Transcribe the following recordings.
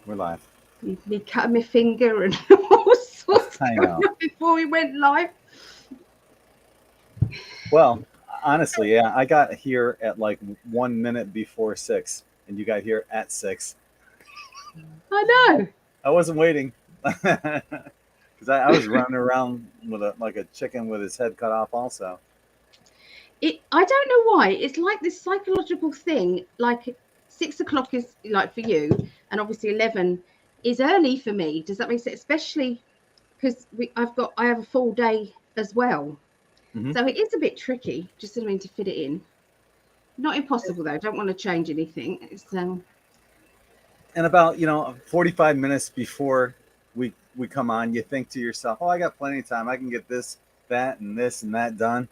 We're live. Me cutting my finger and all sorts I going know. on before we went live. Well, honestly, yeah, I got here at like 1 minute before 6, and you got here at 6. I know. I wasn't waiting because I was running around with like a chicken with his head cut off. Also, I don't know why. It's like this psychological thing. Like 6 o'clock is like for you, and obviously 11 is early for me. Does that make sense? Especially because I have a full day as well, hmm so it is a bit tricky. Just I mean to fit it in. Not impossible though. Don't want to change anything. It's and about 45 minutes before we come on, you think to yourself, "Oh, I got plenty of time. I can get this and that done."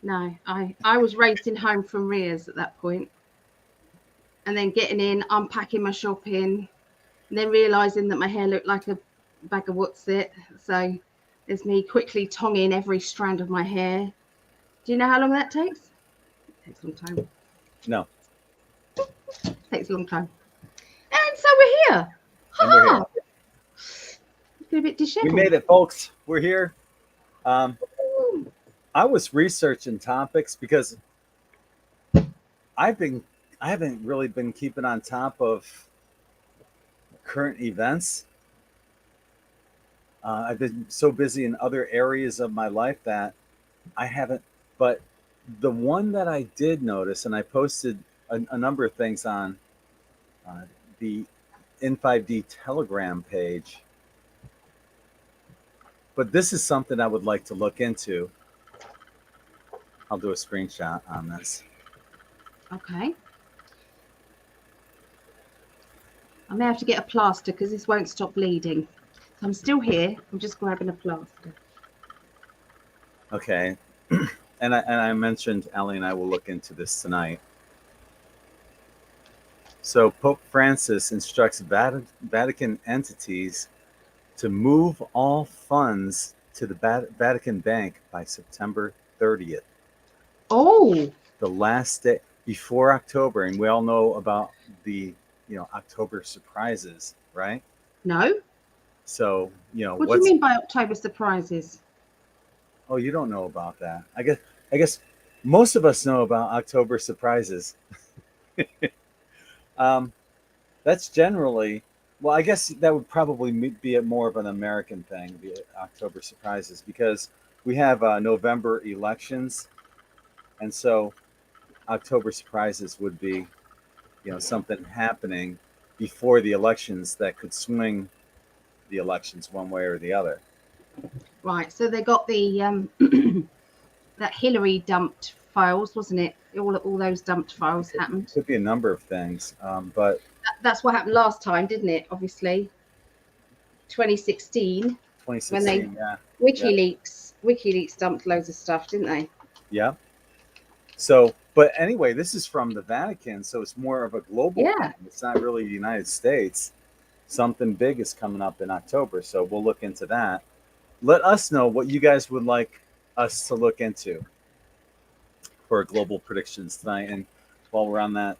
no. I was racing home from Ria's at that point, and then getting in, unpacking my shopping, and then realizing that my hair looked like a bag of what's it. So there's me quickly tonguing every strand of my hair. Do you know how long that takes? It takes a long time. No, It takes a long time. And so we're here. and we're Ha here. ha! Get a bit We dishevelled. made it, folks. We're here. Um, I was researching topics because I've been I haven't really been keeping on top of current events. I've been so busy in other areas of my life that I haven't. But the one that I did notice, and I posted a number of things on uh, the N5D Telegram page, but this is something I would like to look into. I'll do a screenshot on this. Okay. I may have to get a plaster because this won't stop bleeding. So I'm still here. I'm just grabbing a plaster. Okay. And I mentioned Allie and I will look into this tonight. So Pope Francis instructs Vatican entities to move all funds to the Vatican Bank by September 30th, Oh, the last day before October. And we all know about the October surprises, right? no. So What do you what's mean by October surprises? oh, you don't know about that. I guess most of us know about October surprises. Um, that's generally, well, I guess that would probably be more of an American thing, the October surprises, because we have November elections, and so October surprises would be, something happening before the elections that could swing the elections one way or the other. Right. So they got the that Hillary dumped files, wasn't it? All those dumped files It happened. could be a number of things, but That's what happened last time, didn't it? Obviously, 2016 when they 2016, yeah, yeah, WikiLeaks dumped loads of stuff, didn't they? yeah. So, but anyway, this is from the Vatican, so it's more of a global Yeah. thing. It's not really the United States. Something big is coming up in October, so we'll look into that. Let us know what you guys would like us to look into for global predictions tonight. And while we're on that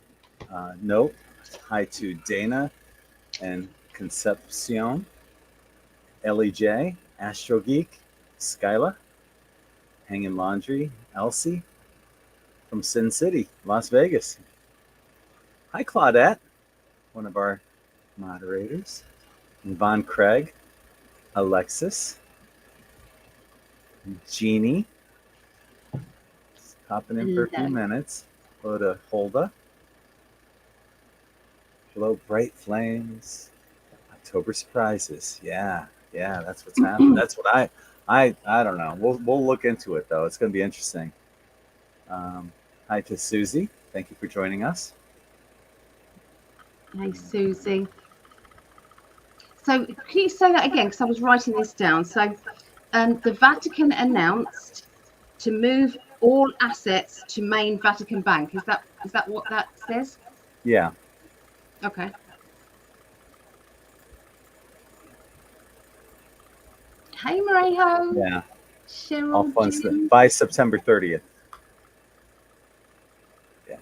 note, hi to Dana and Concepcion, Ellie J, Astro Geek, Skyla, Hanging Laundry, Elsie from Sin City, Las Vegas. Hi, Claudette, one of our moderators. Von Craig, Alexis, Jeannie, popping in for a few Hello. minutes. Hello to Holda. Hello, Bright Flames. October surprises. Yeah, yeah, that's what's happening. That's what I don't know. We'll look into it though. It's going to be interesting. Hi to Susie. Thank you for joining us. Hey, Susie. So can you say that again? Because I was writing this down. So the Vatican announced to move all assets to main Vatican Bank. Is that what that says? Yeah. Okay. Hey, Marejo. Yeah. All Cheryl, fun stuff Jim. by September 30th. Yeah.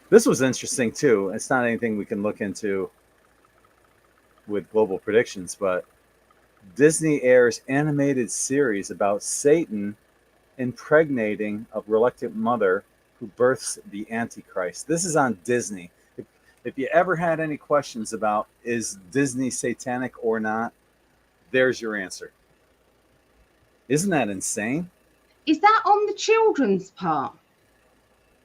This was interesting too. It's not anything we can look into with global predictions, but Disney airs animated series about Satan impregnating a reluctant mother who births the Antichrist. This is on Disney. If you ever had any questions about is Disney satanic or not, there's your answer. Isn't that insane? Is that on the children's part?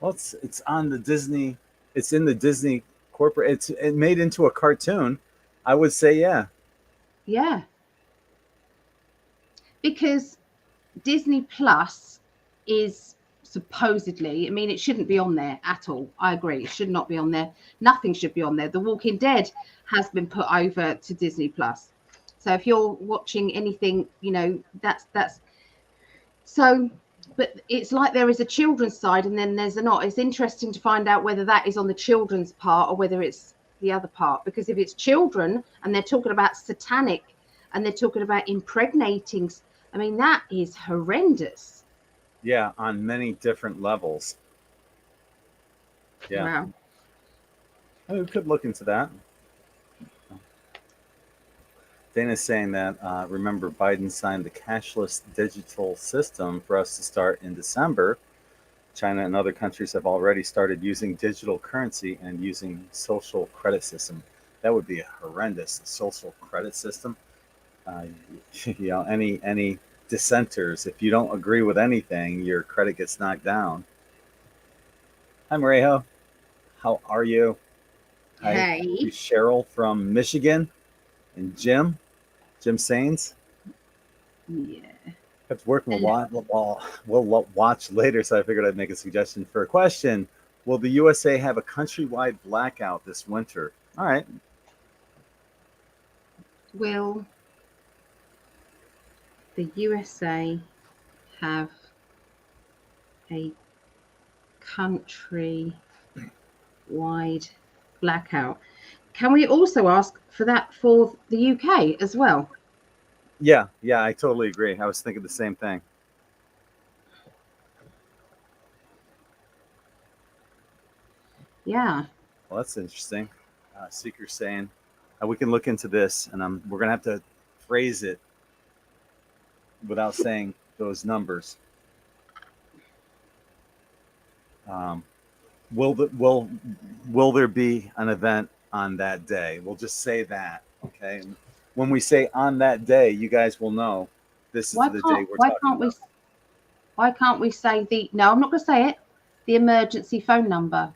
Well, it's on the Disney. It's in the Disney corporate. It's made into a cartoon. I would say, yeah. Yeah. Because Disney Plus is supposedly, I mean, it shouldn't be on there at all. I agree. It should not be on there. Nothing should be on there. The Walking Dead has been put over to Disney Plus. So if you're watching anything, that's so, but it's like there is a children's side and then there's a not. It's interesting to find out whether that is on the children's part or whether it's the other part. Because if it's children and they're talking about satanic and they're talking about impregnating, I mean, that is horrendous. Yeah, on many different levels. Yeah. Wow. We could look into that. Dana's saying that, remember, Biden signed the cashless digital system for us to start in December. China and other countries have already started using digital currency and using social credit system. That would be a horrendous social credit system. Any dissenters, if you don't agree with anything, your credit gets knocked down. Hi, Marejo. How are you? Hi, Hey. Cheryl from Michigan, and Jim Sains. Yeah. I have to work we'll watch later, so I figured I'd make a suggestion for a question. Will the USA have a countrywide blackout this winter? All right. Will the USA have a country-wide blackout? Can we also ask for that for the UK as well? Yeah, I totally agree. I was thinking the same thing. Yeah. Well, that's interesting. Seeker saying we can look into this, and we're gonna have to phrase it without saying those numbers. Will there be an event on that day? We'll just say that, okay? When we say on that day, you guys will know this is the day we're talking about. Why can't we say no, I'm not going to say it, the emergency phone number?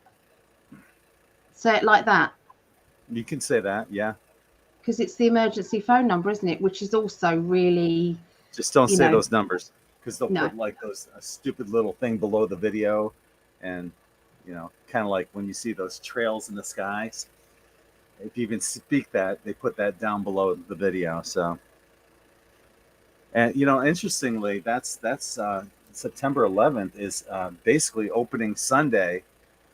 Say it like that. You can say that, yeah. Because it's the emergency phone number, isn't it? Which is also really... Just don't say those numbers, because they'll No. put like a stupid little thing below the video, and kind of like when you see those trails in the skies. If you even speak that, they put that down below the video. So, and interestingly, that's September 11th is basically opening Sunday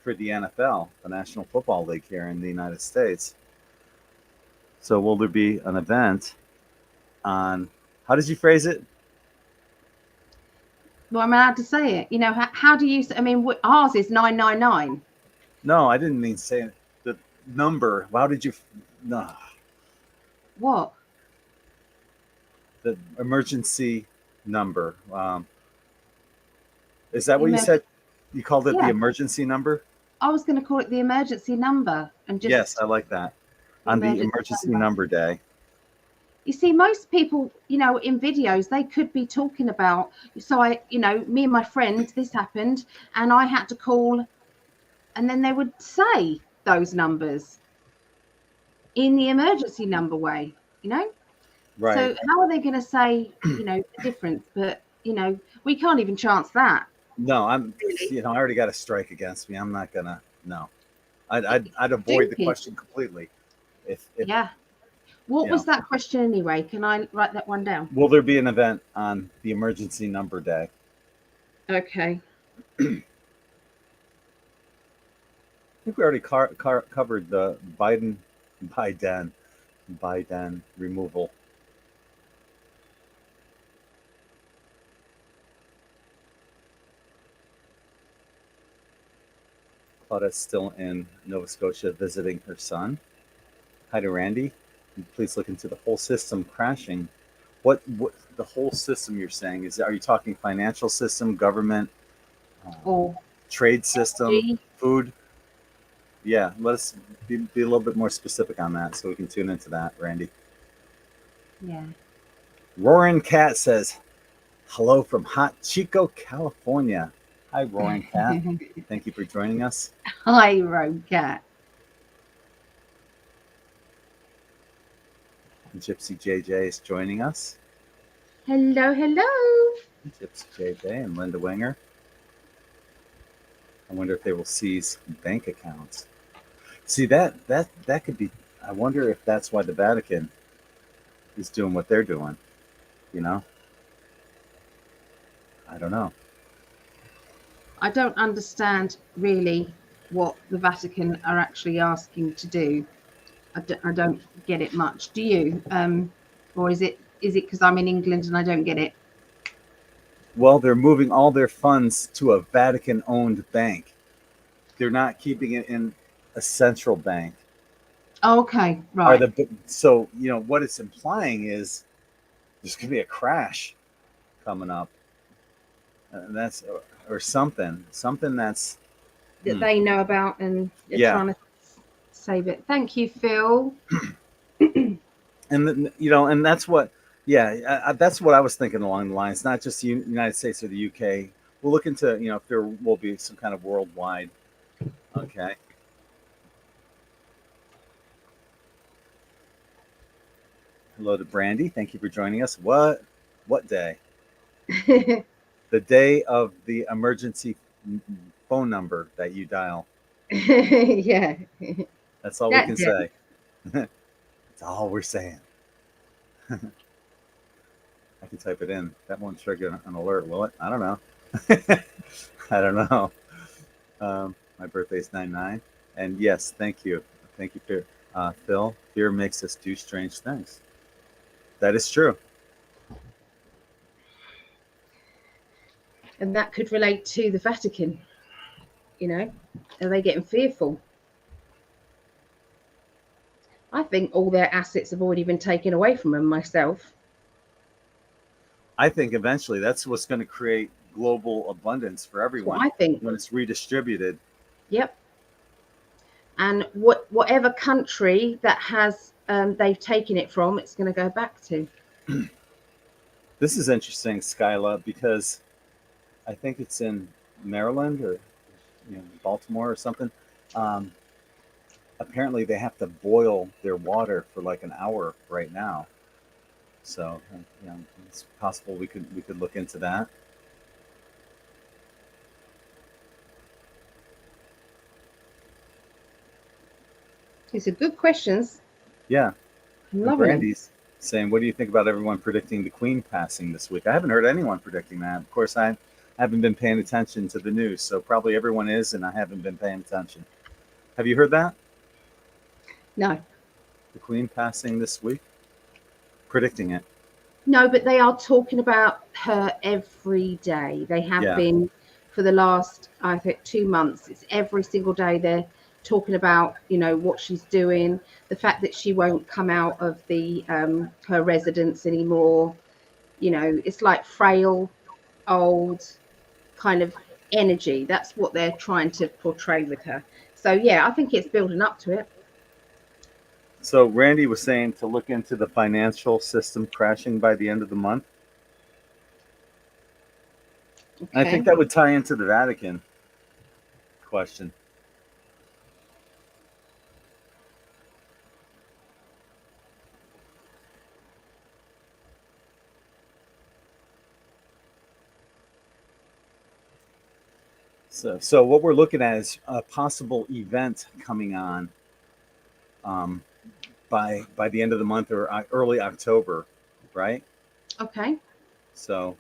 for the NFL, the National Football League here in the United States. So will there be an event on, how did you phrase it? Well, I'm allowed to say it. How do you... I mean, ours is 999. No, I didn't mean say it. The number. How did you... No. What? The emergency number. Is that what you said? You called it the emergency number? I was going to call it the emergency number. And just... Yes, I like that. On the emergency number day. You see, most people, in videos, they could be talking about, so me and my friend, this happened, and I had to call, and then they would say those numbers in the emergency number way, Right. So how are they going to say, the difference? But, we can't even chance that. No, I already got a strike against me. I'm not going to, no. I'd avoid the question completely. Yeah. What was that question anyway? Can I write that one down? Will there be an event on the emergency number day? Okay. I think we already covered the Biden removal. Claudia's still in Nova Scotia visiting her son. Hi to Randy. Please look into the whole system crashing. What the whole system you're saying is? Are you talking financial system, government, Or trade system, G. food? Yeah, let's be a little bit more specific on that so we can tune into that, Randy. Yeah. Roaring Cat says, hello from Hot Chico, California. Hi, Roaring Cat. Thank you for joining us. Hi, Rogat. Gypsy JJ is joining us. Hello, hello. Gypsy JJ and Linda Winger. I wonder if they will seize bank accounts. See, that could be. I wonder if that's why the Vatican is doing what they're doing. You know, I don't know. I don't understand really what the Vatican are actually asking to do. I don't get it much. Do you? Or is it because I'm in England and I don't get it? Well, they're moving all their funds to a Vatican-owned bank. They're not keeping it in a central bank. Oh, okay, Are right. so what it's implying is there's going to be a crash coming up, and that's or something that's That they know about and they're yeah. trying to save it. Thank you, Phil. And and that's what that's what I was thinking along the lines, not just the United States or the UK. We'll look into if there will be some kind of worldwide. Okay. Hello to Brandy. Thank you for joining us. What day? The day of the emergency phone number that you dial. Yeah. That's all we can say. That's all we're saying. I can type it in. That won't trigger an alert, will it? I don't know. I don't know. My birthday's 9/9. And yes, thank you. Thank you, Phil. Fear makes us do strange things. That is true. And that could relate to the Vatican. Are they getting fearful? I think all their assets have already been taken away from them myself. I think eventually that's what's going to create global abundance for everyone. That's what I think. When it's redistributed. Yep. And whatever country that has they've taken it from, it's going to go back to. This is interesting, Skyla, because I think it's in Maryland or Baltimore or something. Apparently, they have to boil their water for like an hour right now. So it's possible we could look into that. These are good questions. Yeah. I'm loving Brandy's saying, what do you think about everyone predicting the Queen passing this week? I haven't heard anyone predicting that. Of course, I haven't been paying attention to the news, so probably everyone is, and I haven't been paying attention. Have you heard that? No. The Queen passing this week? Predicting it. No, but they are talking about her every day. They have been for the last, I think, 2 months. It's every single day they're talking about, what she's doing, the fact that she won't come out of the her residence anymore. It's like frail, old kind of energy. That's what they're trying to portray with her. So yeah, I think it's building up to it. So Randy was saying to look into the financial system crashing by the end of the month. Okay. I think that would tie into the Vatican question. So what we're looking at is a possible event coming on by the end of the month or early October, right? Okay. So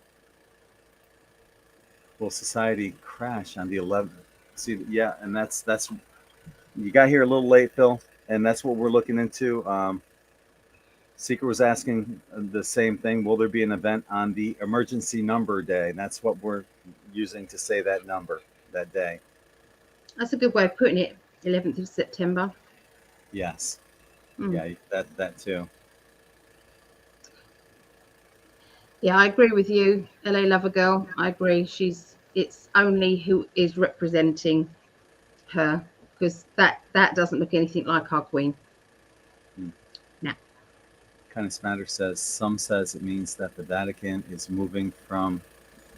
will society crash on the 11th? See, yeah, and that's you got here a little late, Phil, and that's what we're looking into. Seeker was asking the same thing. Will there be an event on the emergency number day? And that's what we're using to say that number that day. That's a good way of putting it. 11th of September. Yes. Yeah, that too. Yeah, I agree with you, LA Lover Girl. I agree. It's only who is representing her, because that doesn't look anything like our queen. Hmm. No. Kind of Smatter says some says it means that the Vatican is moving from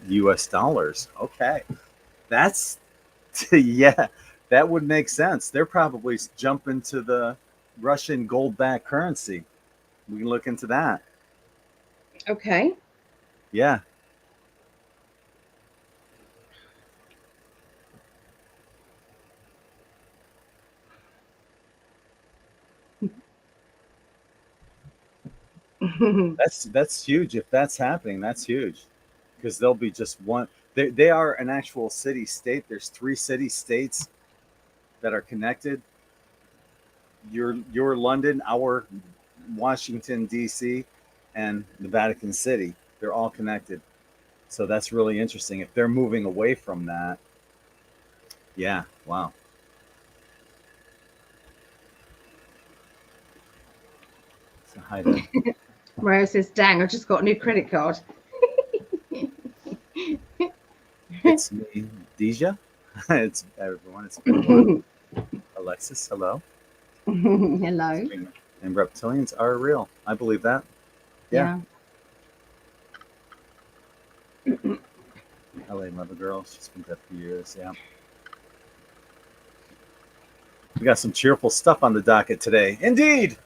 U.S. dollars. Okay, that's yeah, that would make sense. They're probably jumping to the Russian gold-backed currency. We can look into that. Okay. Yeah. That's huge. If that's happening, that's huge, because they'll be just one. They are an actual city state. There's three city states that are connected. Your London, our Washington D.C., and the Vatican City. They're all connected. So that's really interesting. If they're moving away from that, yeah, wow. So hi to Mario says, "Dang, I just got a new credit card." it's me, Deja. It's everyone. It's been a while. Alexis, hello. Hello. And reptilians are real. I believe that. Yeah. Yeah. LA Mother Girl. She's been dead for years. Yeah. We got some cheerful stuff on the docket today. Indeed.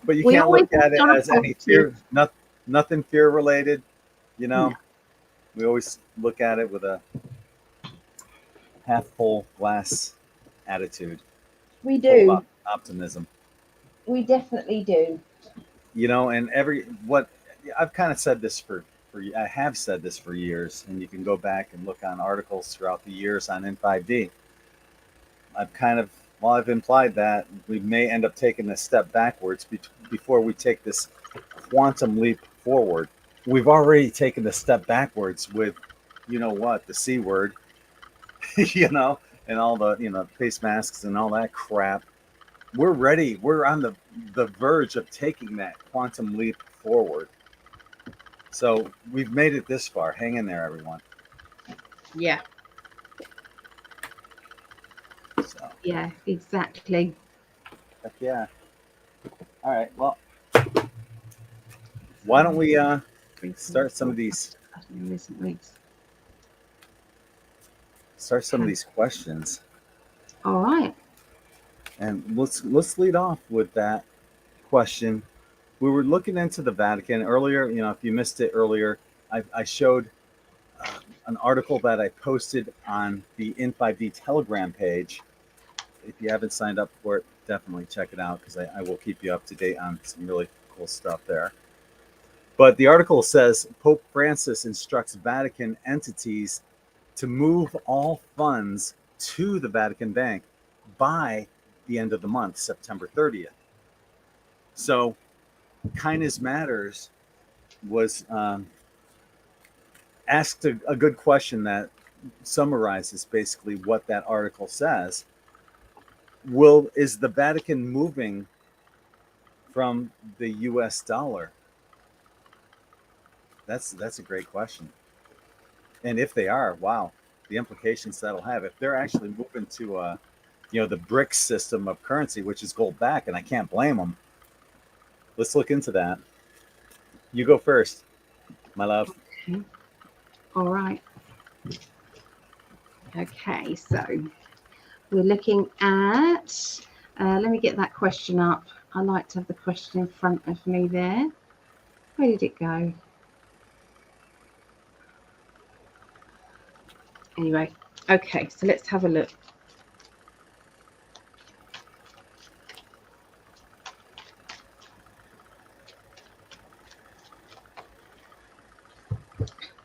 But you We can't always look at it start as any positive. fear, nothing fear related. You No, know, we always look at it with a half full glass attitude, we full do. of optimism. We definitely do. You know, and every what I've kind of said this for I have said this for years, and you can go back and look on articles throughout the years on N5D. I've kind of well, I've implied that we may end up taking a step backwards before we take this quantum leap forward. We've already taken a step backwards with, you know what, the C word, you know, and all the, face masks and all that crap. We're ready. We're on the verge of taking that quantum leap forward. So we've made it this far. Hang in there, everyone. Yeah. So, Yeah, exactly. heck yeah. All right. Well, why don't we start some of these in recent weeks. questions, All right. and let's lead off with that question. We were looking into the Vatican earlier. You know, if you missed it earlier, I showed an article that I posted on the In5D Telegram page. If you haven't signed up for it, definitely check it out, because I will keep you up to date on some really cool stuff there. But the article says Pope Francis instructs Vatican entities to move all funds to the Vatican Bank by the end of the month, September 30th. So, Kindness Matters was asked a good question that summarizes basically what that article says. Is the Vatican moving from the U.S. dollar? That's a great question. And if they are, wow, the implications that'll have. If they're actually moving to the BRICS system of currency, which is gold back, and I can't blame them. Let's look into that. You go first, my love. Okay. All right. Okay, so we're looking at, let me get that question up. I like to have the question in front of me there. Where did it go? Anyway, okay, so let's have a look.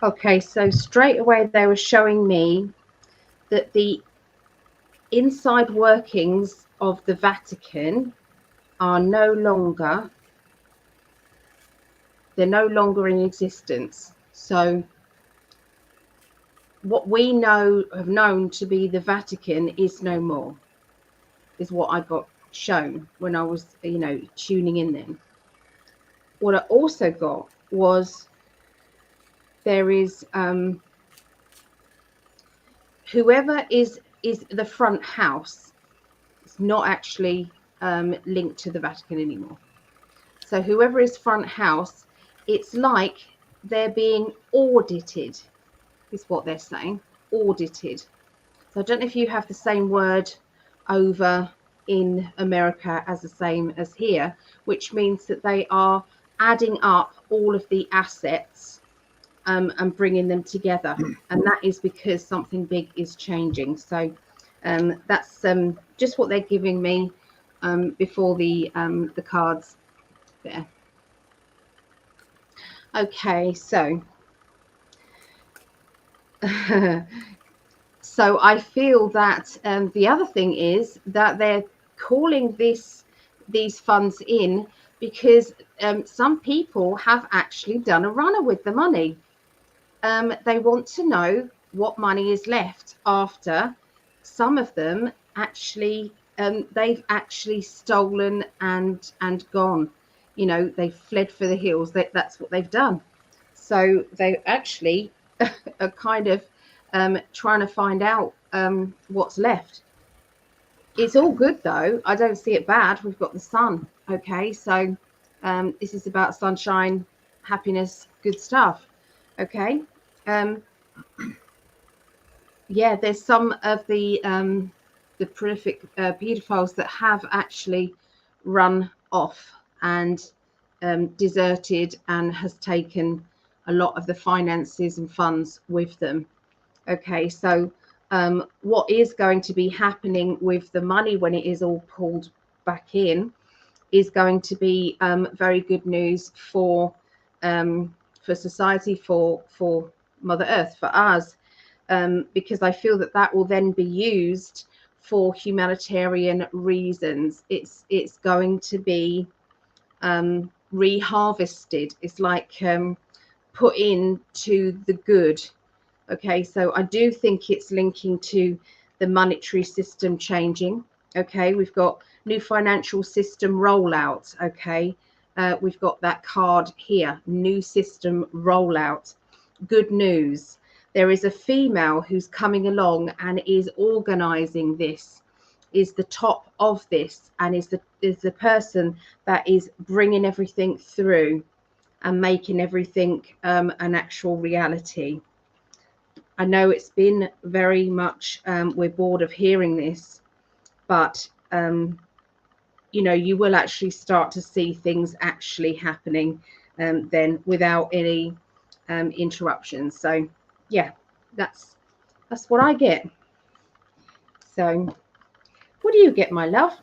Okay, so straight away they were showing me that the inside workings of the Vatican are no longer in existence. So what we have known to be the Vatican is no more, is what I got shown when I was, tuning in then. What I also got was there is whoever is the front house is not actually linked to the Vatican anymore. So whoever is front house, it's like they're being audited, is what they're saying, audited. So I don't know if you have the same word over in America as the same as here, which means that they are adding up all of the assets and bringing them together. And that is because something big is changing. So that's just what they're giving me before the cards there. Okay, so so I feel that the other thing is that they're calling these funds in because some people have actually done a runner with the money. They want to know what money is left after some of them actually they've actually stolen and gone. They've fled for the hills. That's what they've done. So they actually are kind of trying to find out what's left. It's all good though. I don't see it bad. We've got the sun. Okay, so this is about sunshine, happiness, good stuff. Okay. Yeah, there's some of the prolific pedophiles that have actually run off and deserted and has taken a lot of the finances and funds with them. Okay, so what is going to be happening with the money when it is all pulled back in is going to be very good news for society, for Mother Earth, for us, because I feel that will then be used for humanitarian reasons. It's going to be reharvested. It's like put into the good. Okay, so I do think it's linking to the monetary system changing. Okay, we've got new financial system rollout. Okay, we've got that card here, new system rollout. Good news. There is a female who's coming along and is organizing this, is the top of this, and is the person that is bringing everything through and making everything an actual reality. I know it's been very much, we're bored of hearing this, but, you will actually start to see things actually happening then without any interruptions. So, yeah, that's what I get. So, what do you get, my love?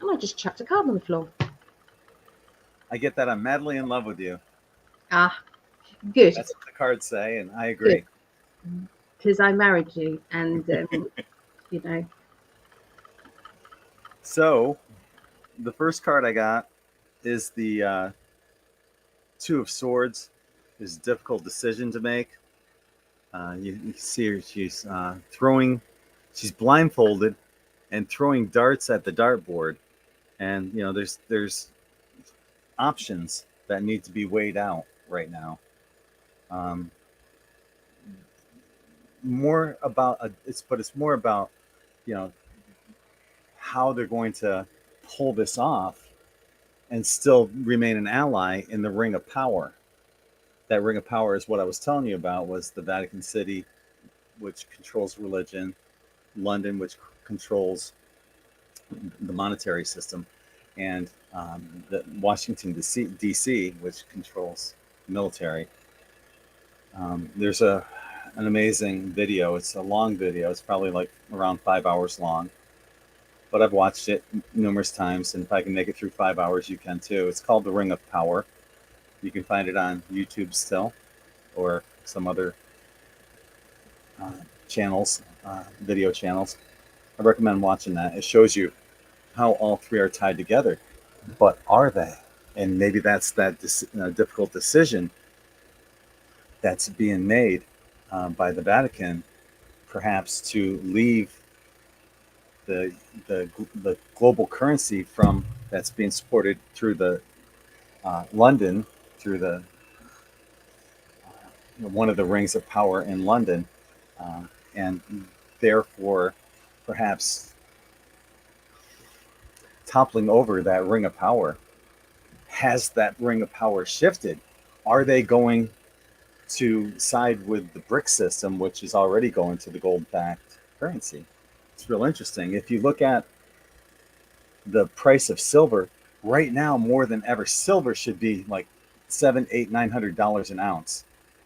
And I just chucked a card on the floor. I get that I'm madly in love with you. Ah, good. That's what the cards say, and I agree. Because I married you, and So, the first card I got is the Two of Swords. Is a difficult decision to make. You see her; she's throwing. She's blindfolded and throwing darts at the dartboard, and there's options that need to be weighed out right now. More about it's more about how they're going to pull this off and still remain an ally in the ring of power. That ring of power is what I was telling you about, was the Vatican City, which controls religion, London, which controls the monetary system, and the Washington D.C., which controls military. There's an amazing video. It's a long video. It's probably like around 5 hours long, but I've watched it numerous times, and if I can make it through 5 hours, you can too. It's called The Ring of Power. You can find it on YouTube still, or some other channels, video channels. I recommend watching that. It shows you how all three are tied together. But are they? And maybe that's that difficult decision that's being made by the Vatican, perhaps to leave the the global currency from that's being supported through the London, through the one of the rings of power in London, uh, and therefore perhaps toppling over that ring of power. Has that ring of power shifted? Are they going to side with the brick system, which is already going to the gold backed currency? It's real interesting. If you look at the price of silver right now, more than ever, silver should be like $700, $800, $900 an ounce,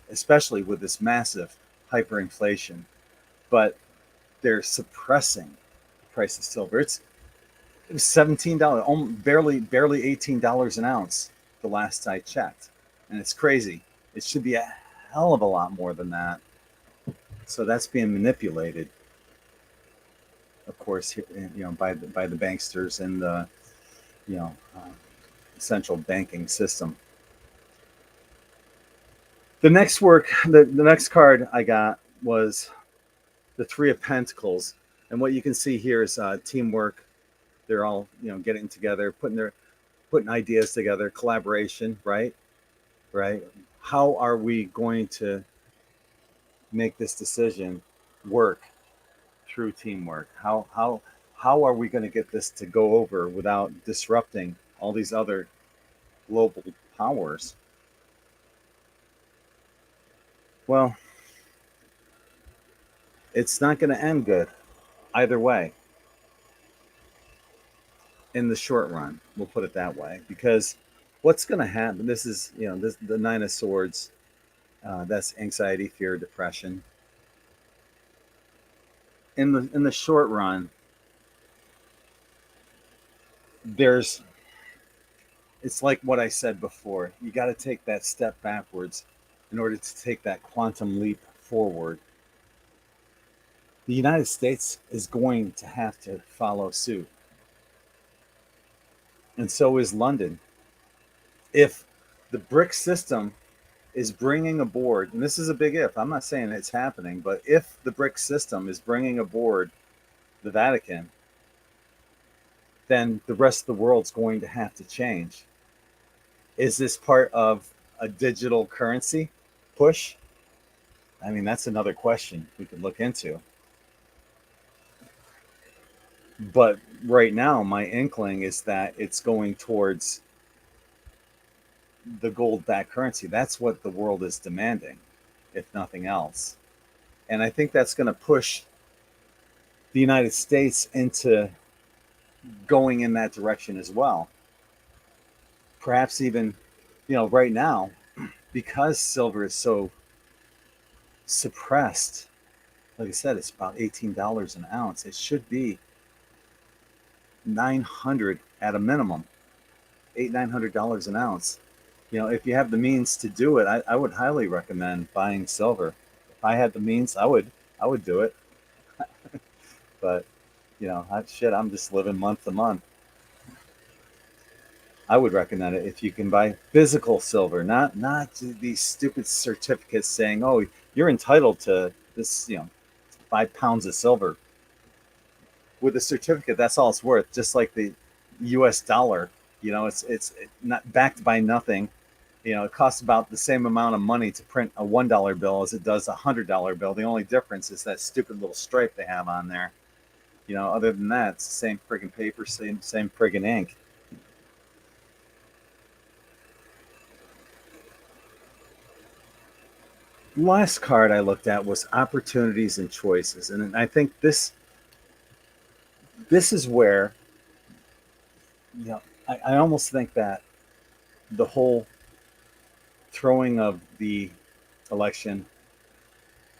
especially with this massive hyperinflation. But they're suppressing the price of silver. It was $17, barely $18 an ounce the last I checked, and it's crazy. It should be a hell of a lot more than that. So that's being manipulated, of course, by the banksters and the you know central banking system. The next card I got was the Three of Pentacles, and what you can see here is teamwork. They're all getting together, putting ideas together, collaboration, right? Right? How are we going to make this decision work through teamwork? How are we going to get this to go over without disrupting all these other global powers? Well, it's not going to end good either way in the short run. We'll put it that way, because what's going to happen? This is the Nine of Swords. That's anxiety, fear, depression. In the short run, there's it's like what I said before. You got to take that step backwards in order to take that quantum leap forward. The United States is going to have to follow suit, and so is London. If the BRIC system is bringing aboard, and this is a big if, I'm not saying it's happening, but if the BRIC system is bringing aboard the Vatican, then the rest of the world's going to have to change. Is this part of a digital currency push? I mean, that's another question we could look into. But right now, my inkling is that it's going towards the gold backed currency. That's what the world is demanding, if nothing else. And I think that's going to push the United States into going in that direction as well. Perhaps even, right now, because silver is so suppressed, like I said, it's about $18 an ounce. It should be 900 at a minimum, $900 an ounce. If you have the means to do it, I would highly recommend buying silver. If I had the means, I would do it. But I'm just living month to month. I would recommend it if you can buy physical silver, not these stupid certificates saying, "Oh, you're entitled to this," 5 pounds of silver. With a certificate, that's all it's worth. Just like the U.S. dollar, it's not backed by nothing. It costs about the same amount of money to print a $1 bill as it does a $100 bill. The only difference is that stupid little stripe they have on there. Other than that, it's the same friggin' paper, same friggin' ink. Last card I looked at was opportunities and choices, and I think this is where I almost think that the whole throwing of the election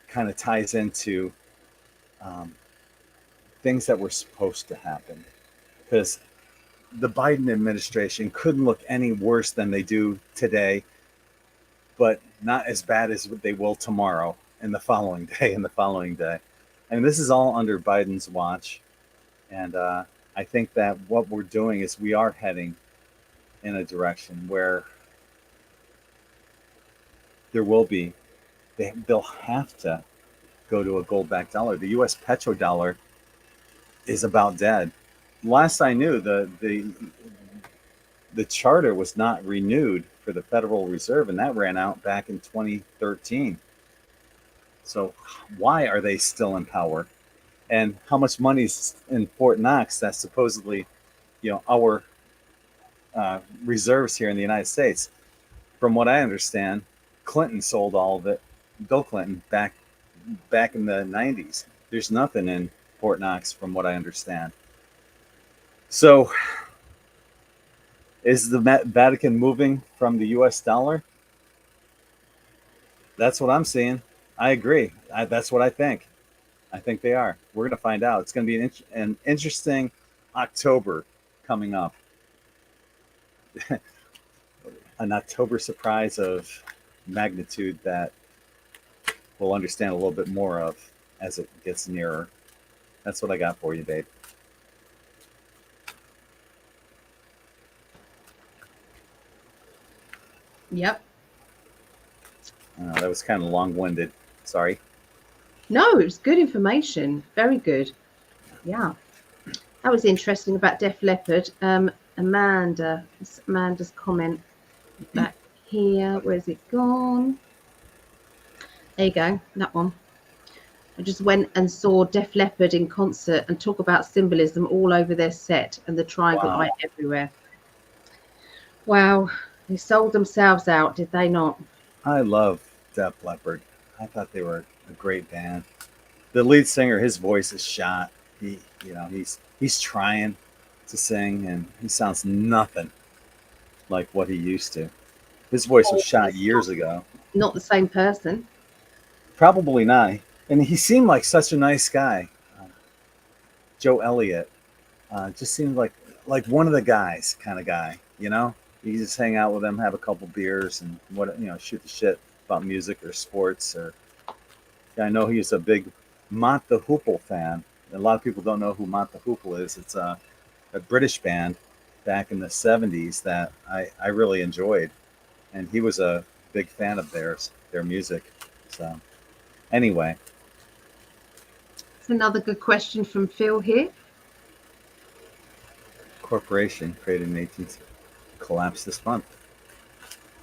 kind of ties into um, things that were supposed to happen, because the Biden administration couldn't look any worse than they do today, but not as bad as they will tomorrow and the following day and the following day. And this is all under Biden's watch. And I think that what we're doing is we are heading in a direction where there will be, they'll have to go to a gold backed dollar. The US petrodollar is about dead. Last I knew, the charter was not renewed for the Federal Reserve, and that ran out back in 2013. So why are they still in power? And how much money is in Fort Knox that's supposedly, our reserves here in the United States? From what I understand, Clinton sold all of it, Bill Clinton, back in the 90s. There's nothing in Fort Knox, from what I understand. So, is the Vatican moving from the U.S. dollar? That's what I'm seeing. I agree. That's what I think. I think they are. We're going to find out. It's going to be an interesting October coming up. An October surprise of magnitude that we'll understand a little bit more of as it gets nearer. That's what I got for you, babe. Yep. That was kind of long-winded. Sorry. No, it was good information. Very good. Yeah. That was interesting about Def Leppard. Amanda's comment back here. Where's it gone? There you go. That one. I just went and saw Def Leppard in concert and talk about symbolism all over their set and the triangle eye everywhere. Wow. They sold themselves out, did they not? I love Def Leppard. I thought they were a great band. The lead singer, his voice is shot. He's trying to sing, and he sounds nothing like what he used to. His voice was shot years ago. Not the same person. Probably not. And he seemed like such a nice guy. Joe Elliott just seemed like one of the guys kind of guy. You just hang out with him, have a couple beers, and shoot the shit about music or sports. Or I know he's a big Mott the Hoople fan. A lot of people don't know who Mott the Hoople is. It's a British band back in the 70s that I really enjoyed, and he was a big fan of their music. So anyway, it's another good question from Phil here. Corporation created in 18th collapsed this month.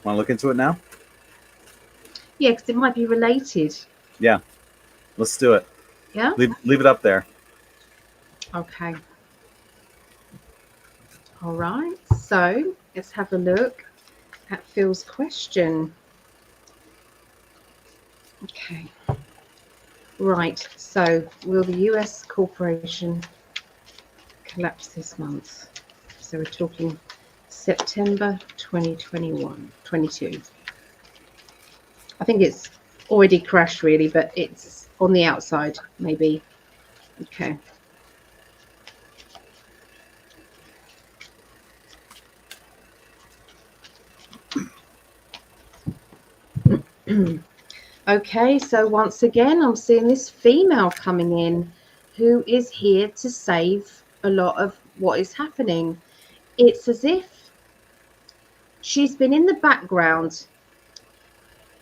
Want to look into it now? Yeah, because it might be related. Yeah, let's do it. Yeah, leave it up there. Okay. All right, so let's have a look at Phil's question. Okay. Right, so will the US corporation collapse this month? So we're talking September 2021, 22. I think it's already crashed really, but it's on the outside maybe. Okay. Okay, so once again, I'm seeing this female coming in who is here to save a lot of what is happening. It's as if she's been in the background.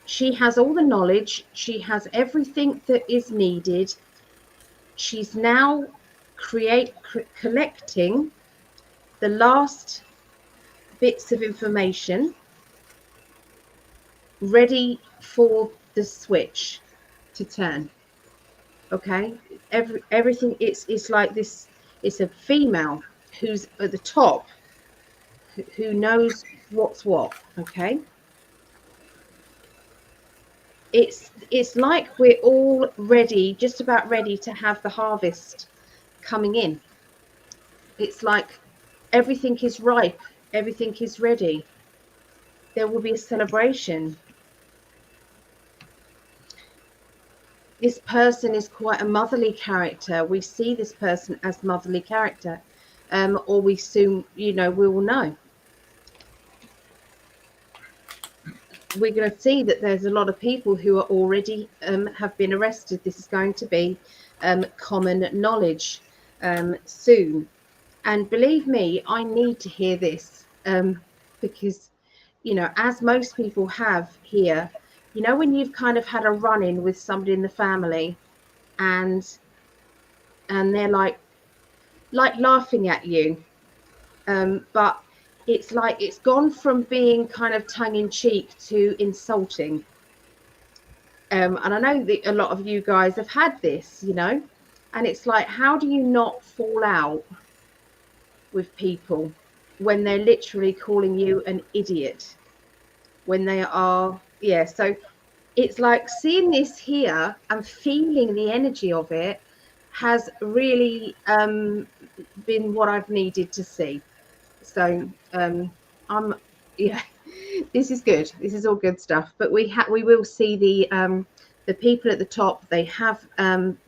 She has all the knowledge. She has everything that is needed. She's now collecting the last bits of information, ready for the switch to turn. Okay, everything it's like this. It's a female who's at the top, who knows what's what. Okay, it's like we're all ready, just about ready to have the harvest coming in. It's like everything is ripe, everything is ready. There will be a celebration. This person is quite a motherly character. We see this person as motherly character, or we soon, we will know. We're going to see that there's a lot of people who are already have been arrested. This is going to be common knowledge soon. And believe me, I need to hear this because, as most people have here, when you've kind of had a run-in with somebody in the family and they're like, like laughing at you, but it's like it's gone from being kind of tongue-in-cheek to insulting. And I know that a lot of you guys have had this, you know, and it's like, how do you not fall out with people when they're literally calling you an idiot, when they are, yeah. So it's like seeing this here and feeling the energy of it has really been what I've needed to see. So I'm, yeah, this is good. This is all good stuff. But we will see the people at the top. They have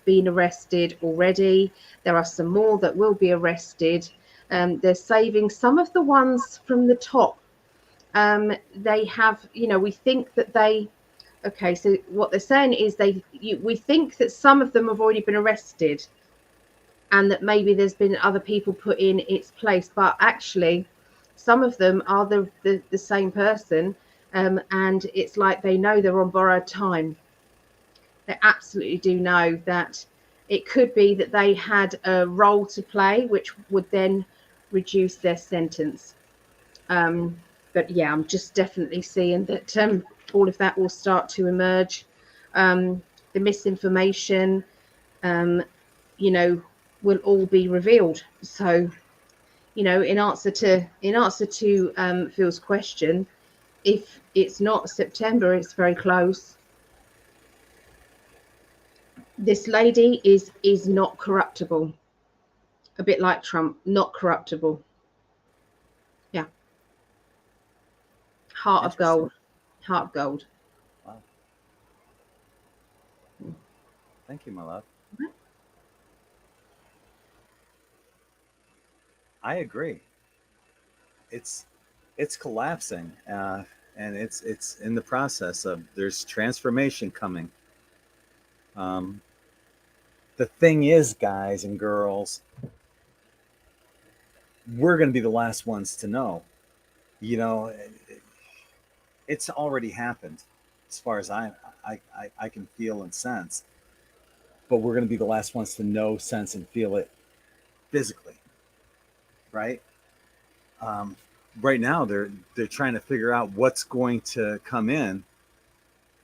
been arrested already. There are some more that will be arrested. They're saving some of the ones from the top. They have, you know, we think that they. Okay, so what they're saying is we think that some of them have already been arrested, and that maybe there's been other people put in its place, but actually some of them are the same person, and it's like they know they're on borrowed time. They absolutely do know that it could be that they had a role to play which would then reduce their sentence. But yeah, I'm just definitely seeing that all of that will start to emerge. The misinformation, um, you know, will all be revealed. So, you know, in answer to Phil's question, if it's not September, it's very close. This lady is not corruptible. A bit like Trump, not corruptible. Yeah, heart of Interesting. gold, heart of gold. Wow. Thank you, my love. I agree. It's it's collapsing, and it's in the process of there's transformation coming. Um, the thing is, guys and girls, we're going to be the last ones to know. You know, it's already happened, as far as I can feel and sense. But we're going to be the last ones to know, sense, and feel it physically, right? Um, right now, they're trying to figure out what's going to come in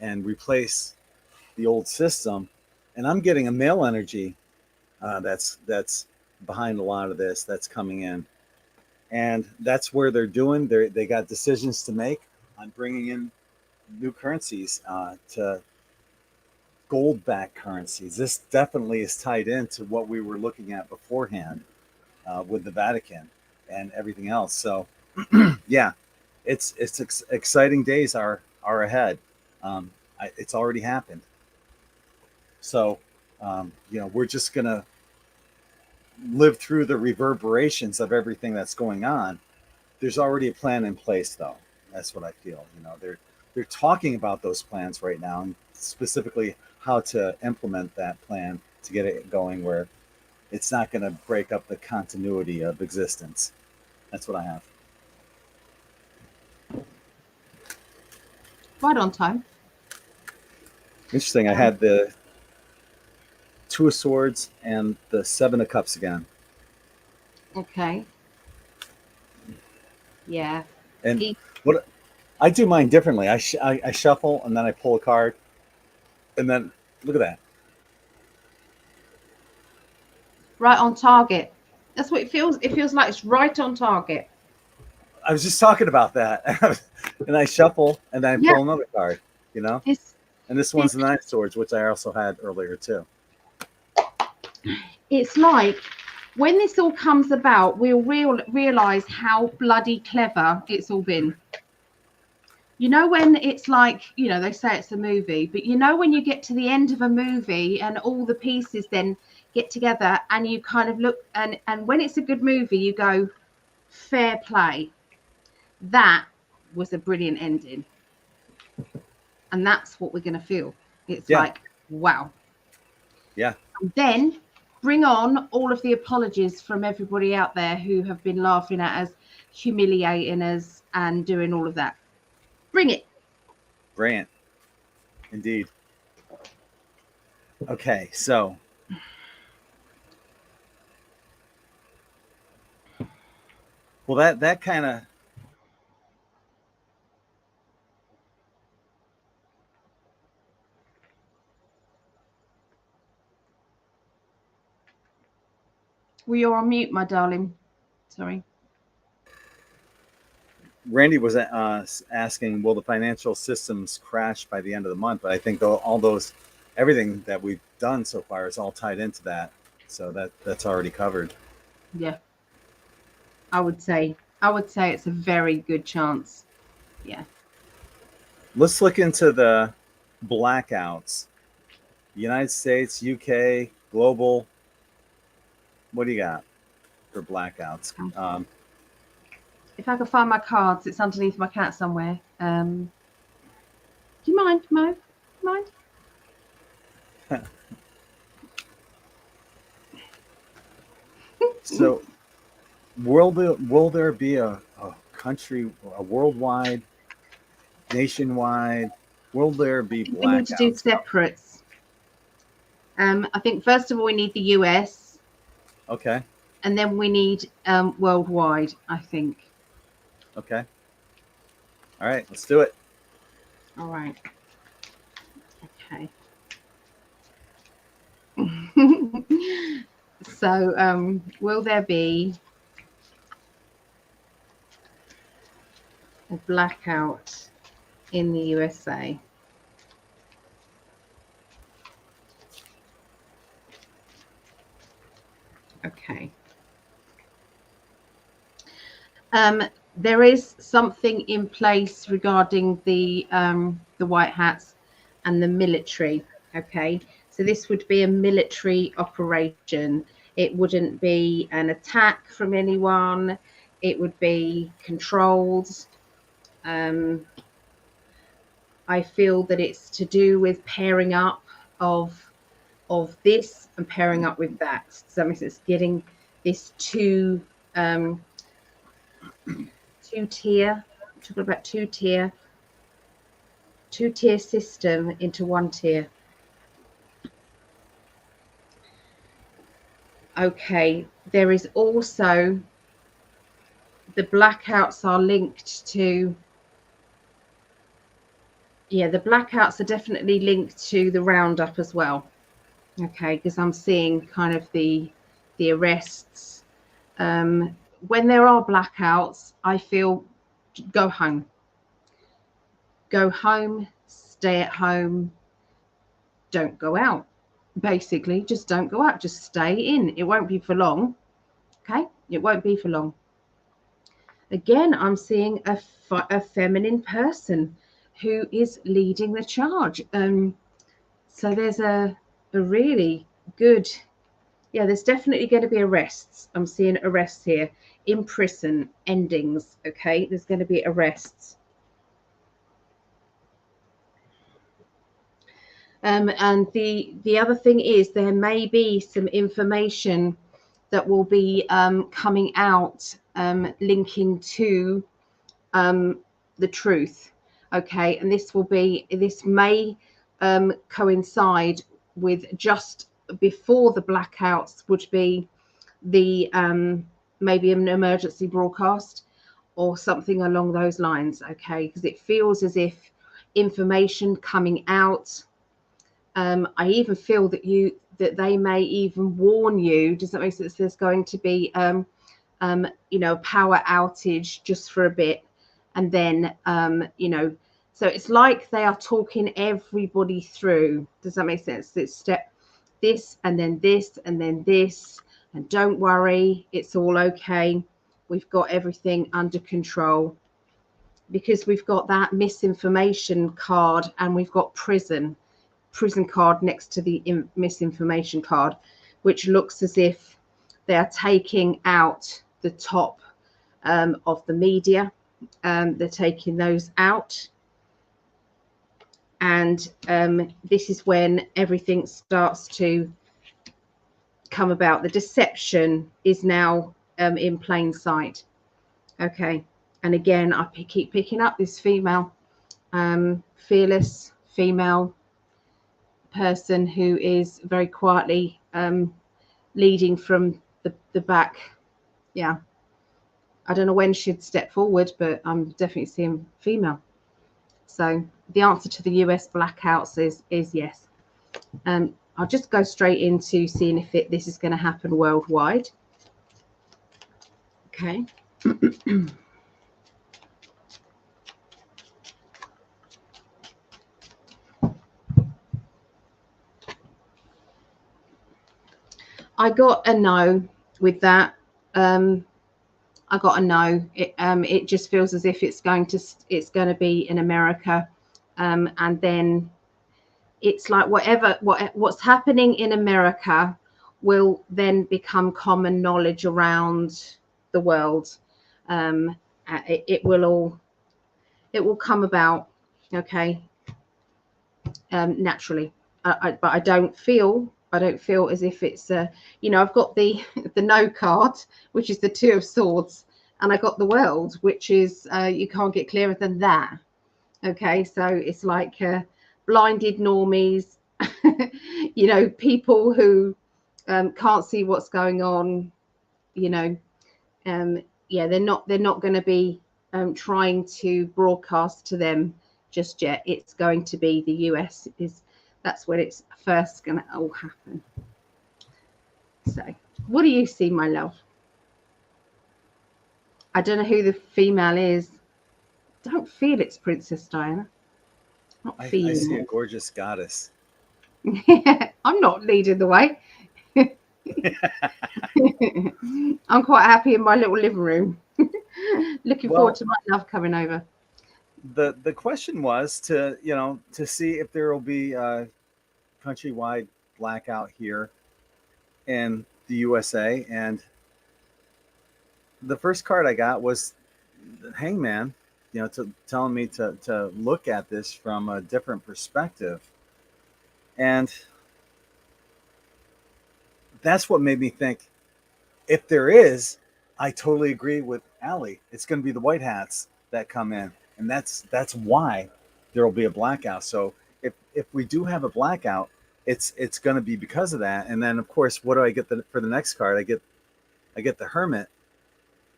and replace the old system. And I'm getting a male energy that's behind a lot of this that's coming in, and that's where they got decisions to make on bringing in new currencies to gold backed currencies. This definitely is tied into what we were looking at beforehand with the Vatican and everything else. So yeah, it's exciting days are ahead. It's already happened. So you know, we're just gonna live through the reverberations of everything that's going on. There's already a plan in place, though. That's what I feel. You know, they're talking about those plans right now, and specifically how to implement that plan to get it going where it's not going to break up the continuity of existence. That's what I have. Right on time. Interesting. I had the Two of Swords and the Seven of Cups again. Okay. Yeah. And He, what I do mine differently. I shuffle and then I pull a card, and then look at that. right on target. That's what it feels. It feels like it's right on target. I was just talking about that, and I shuffle and then I Yeah. pull another card. You know, It's and this it, one's the Nine of Swords, which I also had earlier too. it's like when this all comes about, we'll realize how bloody clever it's all been. You know, when it's like, you know, they say it's a movie, but you know, when you get to the end of a movie and all the pieces then get together and you kind of look, and when it's a good movie, you go, fair play. That was a brilliant ending. And that's what we're going to feel. It's Yeah, like, wow. yeah, And then bring on all of the apologies from everybody out there who have been laughing at us, humiliating us, and doing all of that. Bring it. brilliant, indeed. Okay, so Well, that kind of, Well, you're on mute, my darling. Sorry. Randy was asking, will the financial systems crash by the end of the month? But I think all those, everything that we've done so far is all tied into that. So that's already covered. Yeah. I would say it's a very good chance. Yeah. Let's look into the blackouts. United States, UK, global. What do you got for blackouts? If I can find my cards, it's underneath my cat somewhere. Do you mind, Mo? Mind? So, will there be a country, a worldwide, nationwide? Will there be blackouts? We need to do separates. I think first of all we need the US. Okay. And then we need worldwide, I think. Okay. All right, let's do it. All right. Okay. So, will there be a blackout in the USA? Okay. There is something in place regarding the white hats and the military. Okay, so this would be a military operation. It wouldn't be an attack from anyone. It would be controlled. I feel that it's to do with pairing up of this and pairing up with that. So that means it's getting this two tier. I'm talking about two tier system into one tier. Okay, there is also the blackouts are linked to, yeah, the blackouts are definitely linked to the roundup as well. Okay, because I'm seeing kind of the arrests. When there are blackouts, I feel go home. Go home, stay at home, don't go out. Basically, just don't go out, just stay in. It won't be for long. Okay, it won't be for long. Again, I'm seeing a feminine person who is leading the charge. So there's a really good, yeah, there's definitely going to be arrests. I'm seeing arrests here in prison, endings. Okay, there's going to be arrests. And the other thing is there may be some information that will be coming out linking to the truth. Okay, and this may coincide with just before the blackouts would be the maybe an emergency broadcast or something along those lines. Okay, because it feels as if information coming out. I even feel that they may even warn you. Does that make sense? There's going to be a power outage just for a bit, and then so it's like they are talking everybody through. Does that make sense? It's step this and then this and then this, and don't worry, it's all okay. We've got everything under control, because we've got that misinformation card and we've got prison card next to the misinformation card, which looks as if they are taking out the top of the media. They're taking those out. And this is when everything starts to come about. The deception is now in plain sight. Okay. And again, I keep picking up this female, fearless female person who is very quietly leading from the back. Yeah. I don't know when she'd step forward, but I'm definitely seeing female. So the answer to the US blackouts is yes. I'll just go straight into seeing if this is going to happen worldwide. Okay. I got a no with that. I got a no. It just feels as if it's going to be in America, and then it's like what's happening in America will then become common knowledge around the world. It will come about, okay, naturally. But I don't feel as if it's I've got the no card, which is the Two of Swords, and I got the World, which is you can't get clearer than that. Okay, so it's like blinded normies, people who can't see what's going on. They're not going to be trying to broadcast to them just yet. It's going to be the US that's when it's first going to all happen. So what do you see, my love? I don't know who the female is. Don't feel it's Princess Diana. I see a gorgeous goddess. I'm not leading the way. I'm quite happy in my little living room. Looking forward to my love coming over. The question was to see if there will be a countrywide blackout here in the USA, and the first card I got was the Hangman, telling me to look at this from a different perspective, and that's what made me think, if there is, I totally agree with Allie. It's going to be the white hats that come in, and that's why there will be a blackout. So if we do have a blackout, it's going to be because of that. And then of course, what do I get for the next card? I get the Hermit,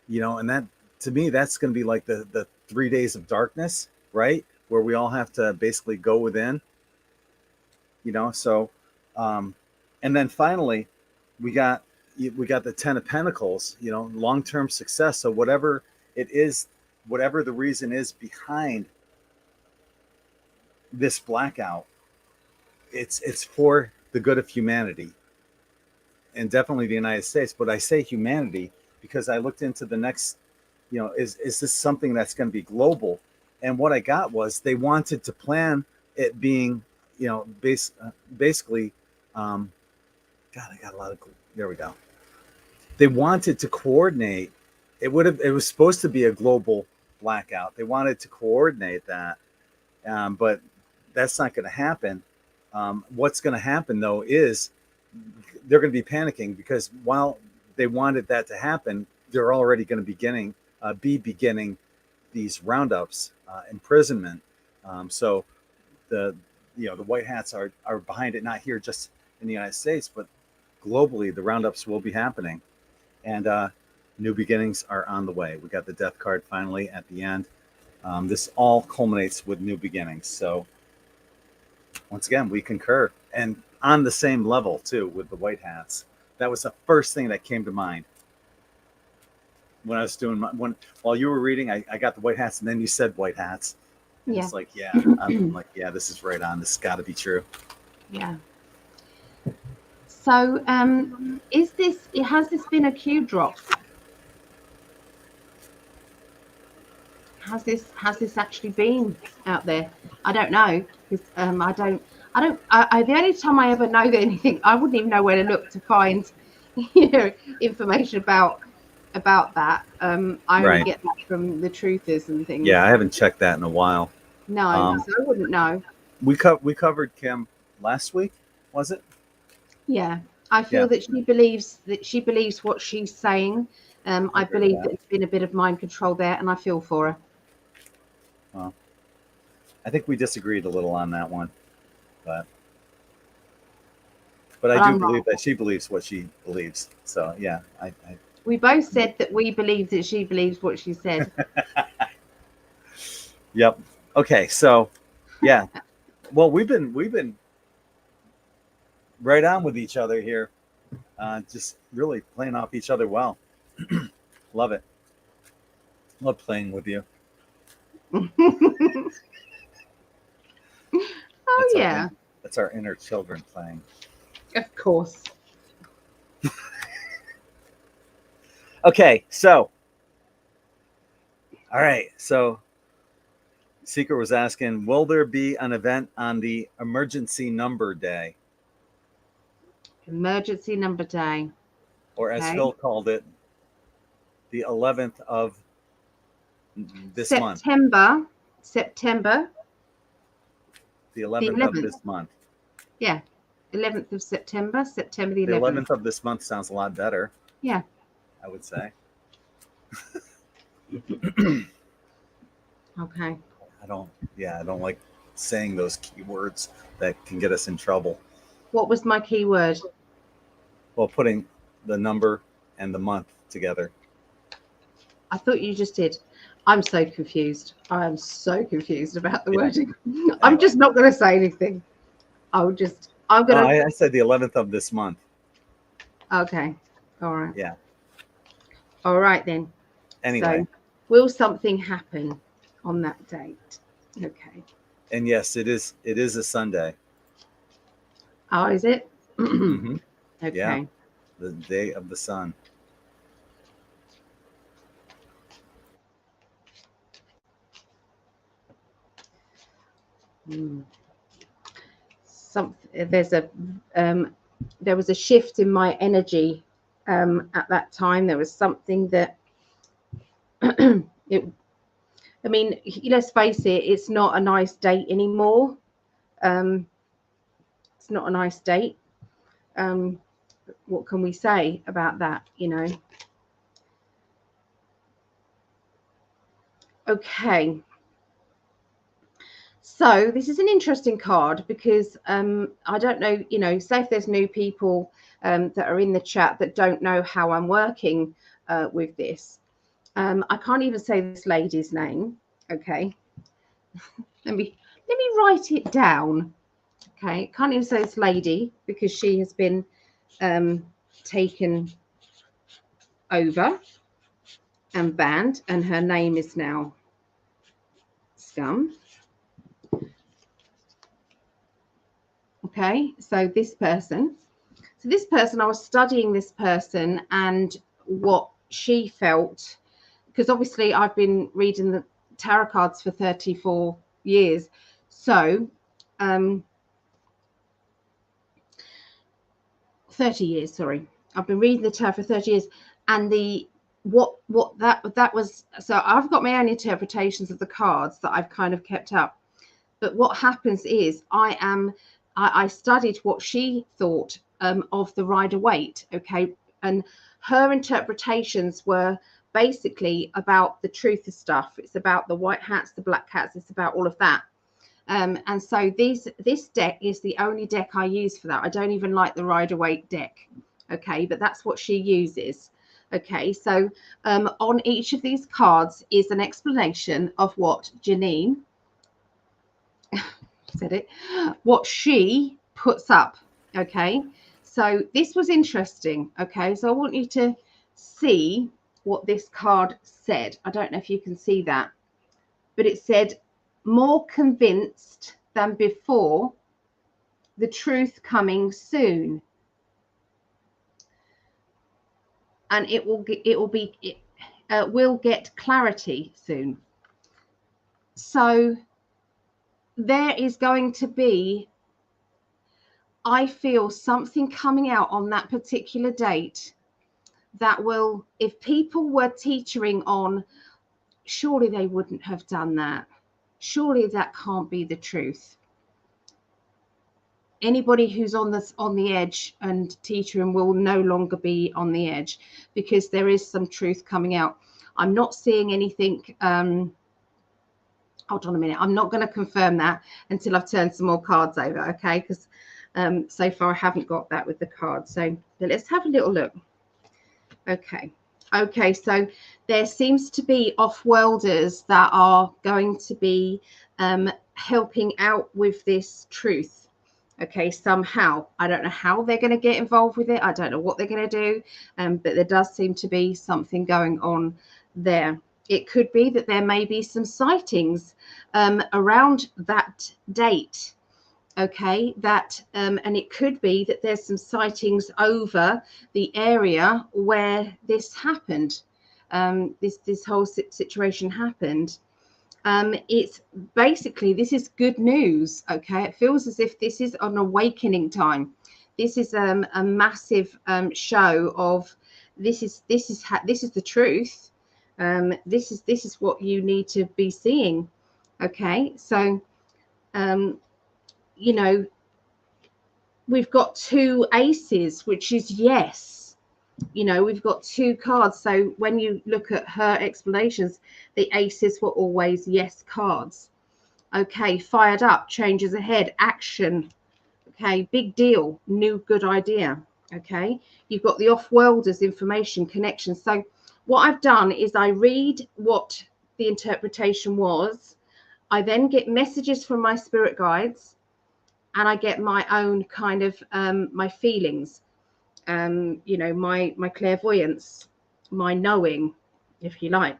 and that, to me, that's going to be like the 3 days of darkness, right? Where we all have to basically go within, so and then finally we got the 10 of Pentacles, long-term success. So whatever it is, whatever the reason is behind this blackout, it's for the good of humanity, and definitely the United States. But I say humanity because I looked into the next, is this something that's going to be global? And what I got was they wanted to plan it being, basically, God, I got a lot of, there we go. They wanted to coordinate. It was supposed to be a global blackout. They wanted to coordinate that, but that's not going to happen. What's going to happen though is they're going to be panicking, because while they wanted that to happen, they're already going to be beginning these roundups, imprisonment. So the white hats are behind it, not here just in the United States, but globally. The roundups will be happening, and new beginnings are on the way. We got the death card finally at the end. This all culminates with new beginnings. So once again, we concur, and on the same level too with the white hats. That was the first thing that came to mind when I was doing while you were reading. I got the white hats, and then you said white hats. And yeah. It's like, yeah, I'm like, yeah, this is right on. This has got to be true. Yeah. So, has this been a Q drop? Has this actually been out there? I don't know, because the only time I ever know anything, I wouldn't even know where to look to find, information about that. I only get that from the truthers and things. Yeah, I haven't checked that in a while. No, so I wouldn't know. We covered Kim last week, was it? Yeah, I feel that she believes what she's saying. I believe that it's been a bit of mind control there, and I feel for her. Well, I think we disagreed a little on that one, but I do believe that she believes what she believes. So yeah, We both said that we believe that she believes what she said. Yep. Okay. So, yeah. Well, we've been right on with each other here. Just really playing off each other well. Love it. Love playing with you. Oh That's yeah, that's our inner children playing. of course. Okay, so all right, so Secret was asking, will there be an event on the emergency number day? Emergency number day. Or as Okay. Phil called it, the 11th of this month. September. The The 11th of 11th. this month. Yeah. 11th of September. September the 11th. The 11th of this month sounds a lot better. Yeah. I would say. Okay. I don't like saying those keywords that can get us in trouble. What was my keyword? Well, putting the number and the month together. I thought you just did. I'm so confused. I am so confused about the Yeah. wording. I'm just not going to say anything. I'm going to. I said the 11th of this month. Okay. All right. Yeah. All right then. Anyway. So, will something happen on that date? Okay. And yes, it is a Sunday. Oh, is it? Mm-hmm. Okay. Yeah. The day of the sun. There was a shift in my energy at that time. There was something that let's face it, it's not a nice date anymore. It's not a nice date. What can we say about that, Okay. So this is an interesting card because I don't know, say if there's new people that are in the chat that don't know how I'm working with this. I can't even say this lady's name. Okay. let me write it down. Okay. Can't even say this lady because she has been taken over and banned, and her name is now Scum. Okay, so this person, I was studying this person and what she felt, because obviously I've been reading the tarot cards for 34 years. So 30 years, sorry. I've been reading the tarot for 30 years, and that was, so I've got my own interpretations of the cards that I've kind of kept up. But what happens is I studied what she thought of the Rider-Waite, okay? And her interpretations were basically about the truth of stuff. It's about the white hats, the black hats, it's about all of that. And so this deck is the only deck I use for that. I don't even like the Rider-Waite deck, okay? But that's what she uses. Okay, so on each of these cards is an explanation of what Janine said it, what she puts up. Okay, so this was interesting. Okay, so I want you to see what this card said. I don't know if you can see that, but it said, more convinced than before, the truth coming soon. And will get clarity soon. So there is going to be, I feel, something coming out on that particular date that will, if people were teetering on, surely they wouldn't have done that. Surely that can't be the truth. Anybody who's on the edge and teetering will no longer be on the edge, because there is some truth coming out. I'm not seeing anything. Hold on a minute. I'm not going to confirm that until I've turned some more cards over, okay? Because so far I haven't got that with the cards. So let's have a little look. Okay, Okay, so there seems to be off-worlders that are going to be helping out with this truth. Okay, somehow. I don't know how they're going to get involved with it. I don't know what they're going to do, but there does seem to be something going on there. It could be that there may be some sightings around that date. Okay, that and it could be that there's some sightings over the area where this happened. This whole situation happened. It's basically, this is good news. Okay, it feels as if this is an awakening time. This is a massive show of this is the truth. This is what you need to be seeing. Okay, so you know, we've got two aces, which is yes. You know, we've got two cards. So when you look at her explanations, the aces were always yes cards. Okay, fired up, changes ahead, action. Okay, big deal, new good idea. Okay, you've got the off-worlders, information, connection. So what I've done is I read what the interpretation was. I then get messages from my spirit guides, and I get my own kind of my feelings, you know, my clairvoyance, my knowing, if you like,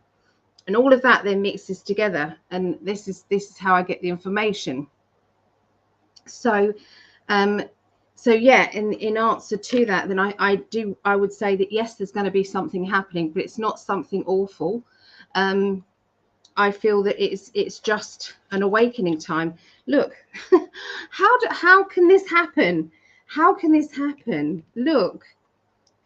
and all of that then mixes together, and this is how I get the information. So so yeah, in answer to that, then I would say that yes, there's going to be something happening, but it's not something awful. I feel that it's just an awakening time. Look, how can this happen? How can this happen? Look,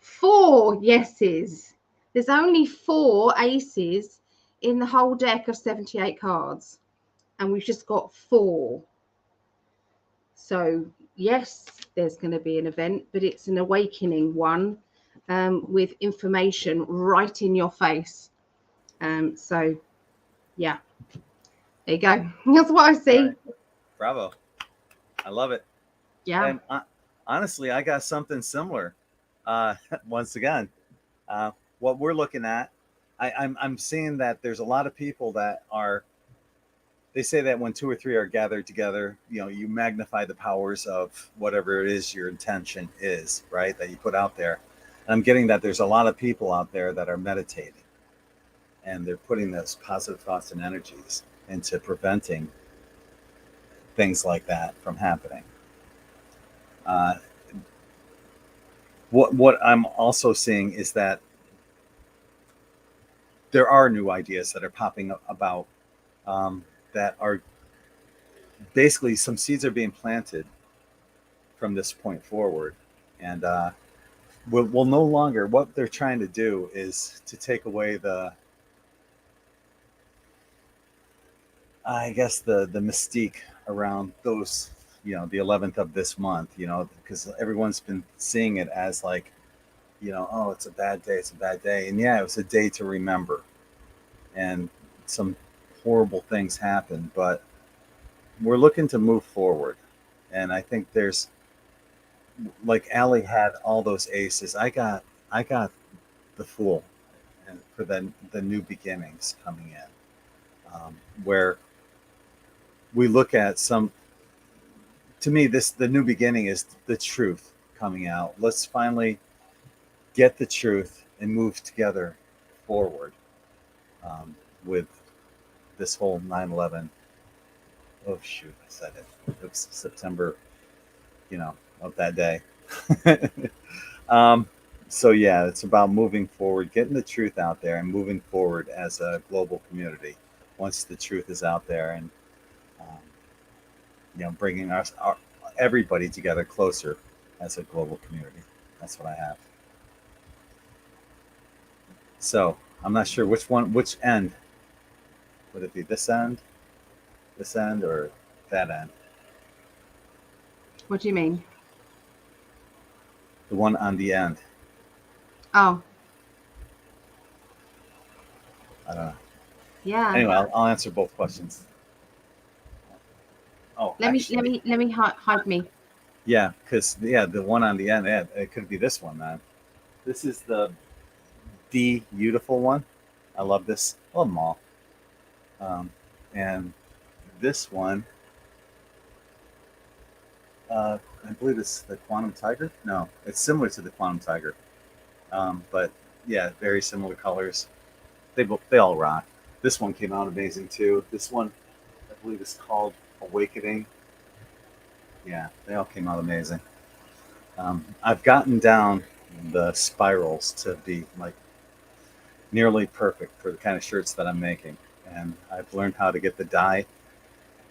4 yeses. There's only 4 aces in the whole deck of 78 cards, and we've just got 4. So yes, there's going to be an event, but it's an awakening one, with information right in your face. So yeah, there you go. That's what I see. Right. Bravo. I love it. Yeah. And honestly, I got something similar. Once again, what we're looking at, I'm seeing that there's a lot of people that are. They say that when 2 or 3 are gathered together, you know, you magnify the powers of whatever it is your intention is, right? That you put out there. And I'm getting that there's a lot of people out there that are meditating, and they're putting those positive thoughts and energies into preventing things like that from happening. What I'm also seeing is that there are new ideas that are popping about, that are basically, some seeds are being planted from this point forward, and we'll no longer, what they're trying to do is to take away the, I guess, the mystique around those, you know, the 11th of this month, you know, because everyone's been seeing it as like, you know, oh, it's a bad day, it's a bad day. And yeah, it was a day to remember. And some horrible things happened, but we're looking to move forward. And I think there's, like Allie had all those aces. I got the Fool, and for the new beginnings coming in, where we look at some. To me, the new beginning is the truth coming out. Let's finally get the truth and move together forward, with this whole 9/11. Oh shoot, I said it. It was September, you know, of that day. So yeah, it's about moving forward, getting the truth out there, and moving forward as a global community. Once the truth is out there, and um, you know, bringing everybody together closer as a global community. That's what I have. So I'm not sure which end would it be? This end, or that end? What do you mean? The one on the end. Oh, I don't know. yeah. Anyway, I'll answer both questions. Oh, Let actually, me hide me. yeah, because yeah, the one on the end, yeah, it could be this one, man. This is beautiful one. I love this. I love them all. And this one, I believe it's the Quantum Tiger. No, it's similar to the Quantum Tiger, but yeah, very similar colors. They all rock. This one came out amazing too. This one, I believe, is called Awakening. Yeah, they all came out amazing. I've gotten down the spirals to be like nearly perfect for the kind of shirts that I'm making, and I've learned how to get the dye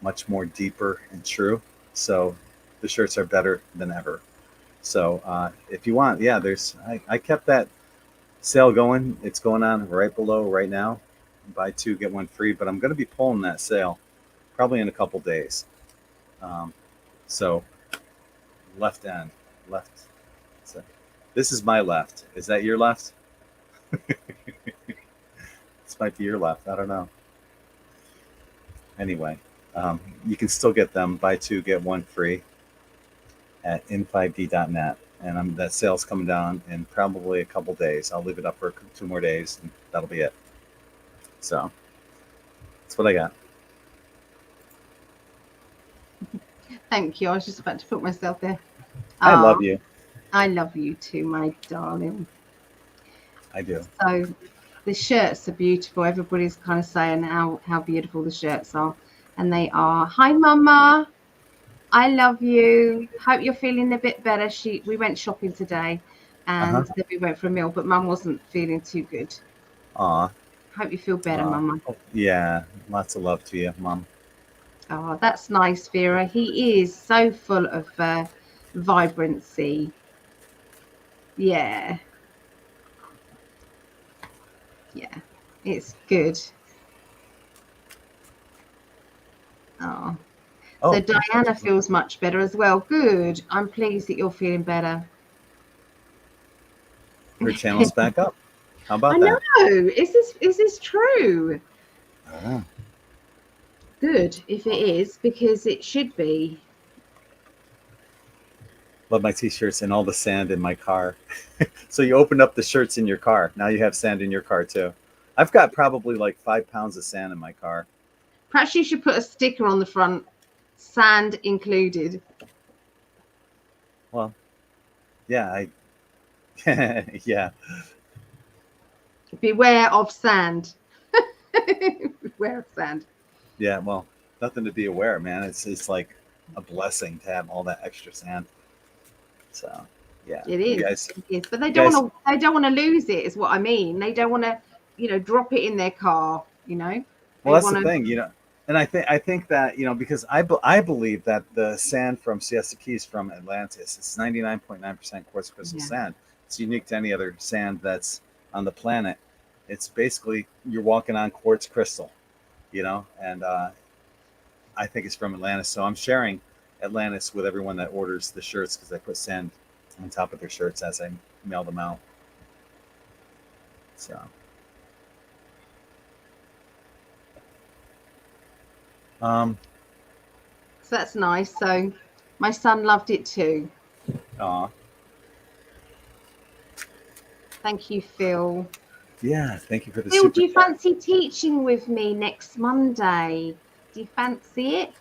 much more deeper and true. So the shirts are better than ever. So if you want, yeah, I kept that sale going. It's going on right below right now. Buy two get one free. But I'm going to be pulling that sale probably in a couple days. So left end, left. So this is my left. Is that your left? This might be your left. I don't know. Anyway, you can still get them. Buy two get one free at in5d.net. And that sale's coming down in probably a couple days. I'll leave it up for 2 more days, and that'll be it. So that's what I got. Thank you. I was just about to put myself there. I love you. I love you too, my darling. I do. So the shirts are beautiful. Everybody's kind of saying how beautiful the shirts are, and they are. Hi, Mama. I love you. Hope you're feeling a bit better. We went shopping today, and then we went for a meal, but Mum wasn't feeling too good. Aw. Hope you feel better, Mama. Yeah, lots of love to you, Mum. Oh, that's nice, Vera. He is so full of vibrancy. Yeah. Yeah, it's good. Oh. So Diana feels much better as well. Good. I'm pleased that you're feeling better. Her channel's back up. How about that? I know. Is this true? Good if it is, because it should be. Love my t-shirts and all the sand in my car. So you opened up the shirts in your car. Now you have sand in your car too. I've got probably like 5 pounds of sand in my car. Perhaps you should put a sticker on the front, sand included. Well, yeah, yeah. Beware of sand. Beware of sand. Yeah, well, nothing to be aware, man. It's like a blessing to have all that extra sand. So, yeah. It is. But they don't want to lose it, is what I mean. They don't want to, drop it in their car, Well, that's the thing, and I think that, because I believe that the sand from Siesta Keys from Atlantis, it's 99.9% quartz crystal sand. It's unique to any other sand that's on the planet. It's basically you're walking on quartz crystal, and I think it's from Atlantis. So I'm sharing Atlantis with everyone that orders the shirts, because I put sand on top of their shirts as I mail them out. So. So that's nice. So my son loved it too. Aw. Thank you, Phil. Yeah, thank you for the Phil, super do you chat. fancy teaching with me next Monday? Do you fancy it?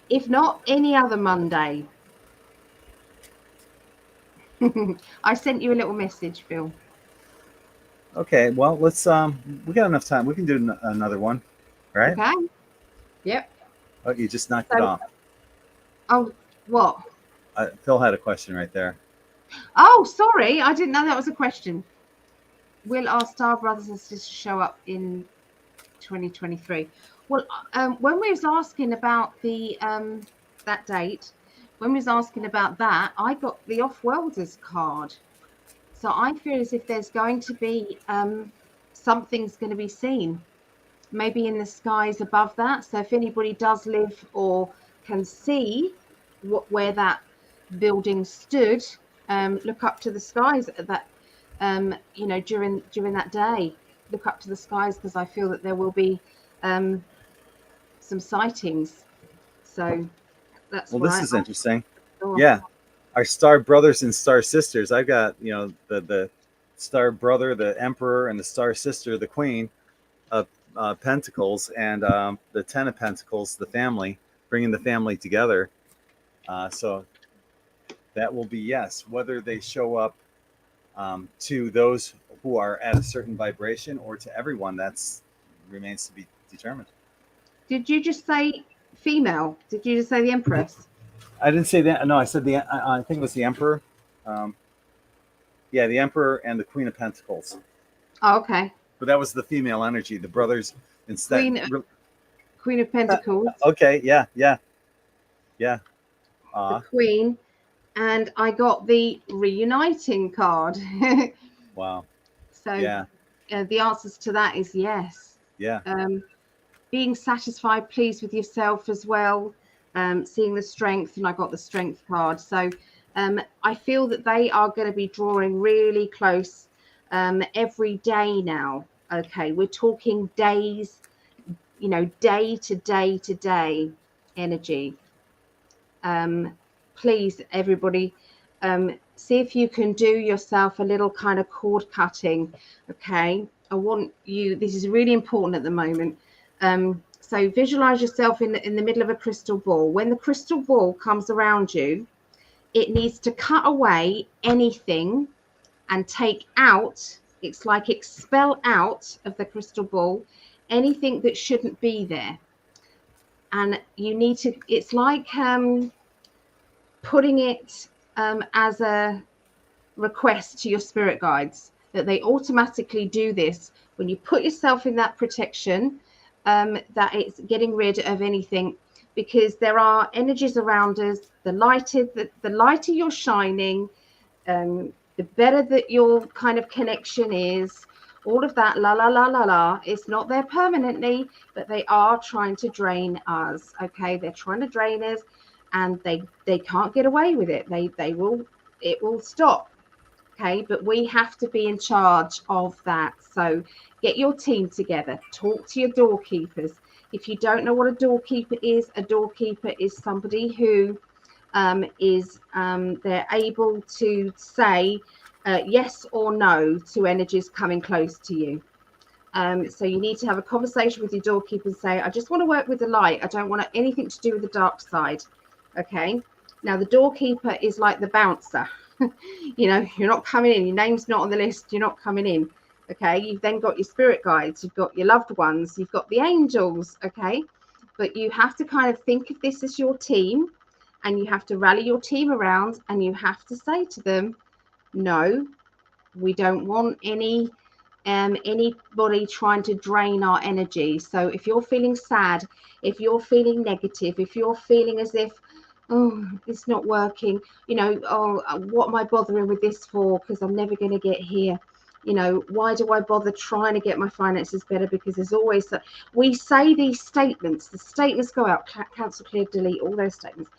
If not, any other Monday. I sent you a little message, Phil. Okay, well, let's we got enough time. We can do another one, right? Okay. Yep. Oh, you just knocked it off. Oh, what? Phil had a question right there. Oh, sorry. I didn't know that was a question. Will our star brothers and sisters show up in 2023? Well, when we was asking about the that date, when we was asking about that, I got the Off-Worlders card. So I feel as if there's going to be something's going to be seen, maybe in the skies above that. So if anybody does live or can see where that building stood, look up to the skies at that, during that day. Look up to the skies, because I feel that there will be some sightings. So that's well. This is interesting. Yeah, our star brothers and star sisters. I've got, you know, the star brother, the emperor, and the star sister, the queen of pentacles, and the 10 of pentacles, the family, bringing the family together. So that will be yes. Whether they show up to those who are at a certain vibration or to everyone, that's remains to be determined. Did you just say female? Did you just say the Empress? I didn't say that. No, I said I think it was the emperor. Um, yeah, the emperor and the queen of pentacles. Oh, okay. But that was the female energy. The brothers instead. Queen of Pentacles. Okay. Yeah. Yeah. Yeah. The Queen, and I got the reuniting card. Wow. So yeah. The answers to that is yes. Yeah. Being satisfied, pleased with yourself as well. Seeing the strength, and I got the strength card. So I feel that they are going to be drawing really close every day now. Okay, we're talking days, you know, day to day to day energy. Please, everybody, see if you can do yourself a little kind of cord cutting. Okay, I want you, this is really important at the moment. So visualize yourself in the middle of a crystal ball. When the crystal ball comes around you, it needs to cut away anything and take out, it's like expel out of the crystal ball anything that shouldn't be there. And you need to, it's like putting it as a request to your spirit guides that they automatically do this when you put yourself in that protection, that it's getting rid of anything, because there are energies around us. The lighter you're shining, the better that your kind of connection is. All of that, la la la la la, it's not there permanently, but they are trying to drain us. Okay, they're trying to drain us, and they can't get away with it. It will stop. Okay, but we have to be in charge of that. So get your team together, talk to your doorkeepers. If you don't know what a doorkeeper is somebody who they're able to say yes or no to energies coming close to you. So you need to have a conversation with your doorkeeper and say, I just want to work with the light. I don't want anything to do with the dark side. Okay. Now the doorkeeper is like the bouncer. You know, you're not coming in. Your name's not on the list. You're not coming in. Okay. You've then got your spirit guides. You've got your loved ones. You've got the angels. Okay. But you have to kind of think of this as your team, and you have to rally your team around, and you have to say to them, no, we don't want anybody trying to drain our energy. So if you're feeling sad, if you're feeling negative, if you're feeling as if, oh, it's not working, you know, oh, what am I bothering with this for? Because I'm never going to get here. You know, why do I bother trying to get my finances better? Because there's always, we say these statements, the statements go out, cancel, clear, delete, all those statements.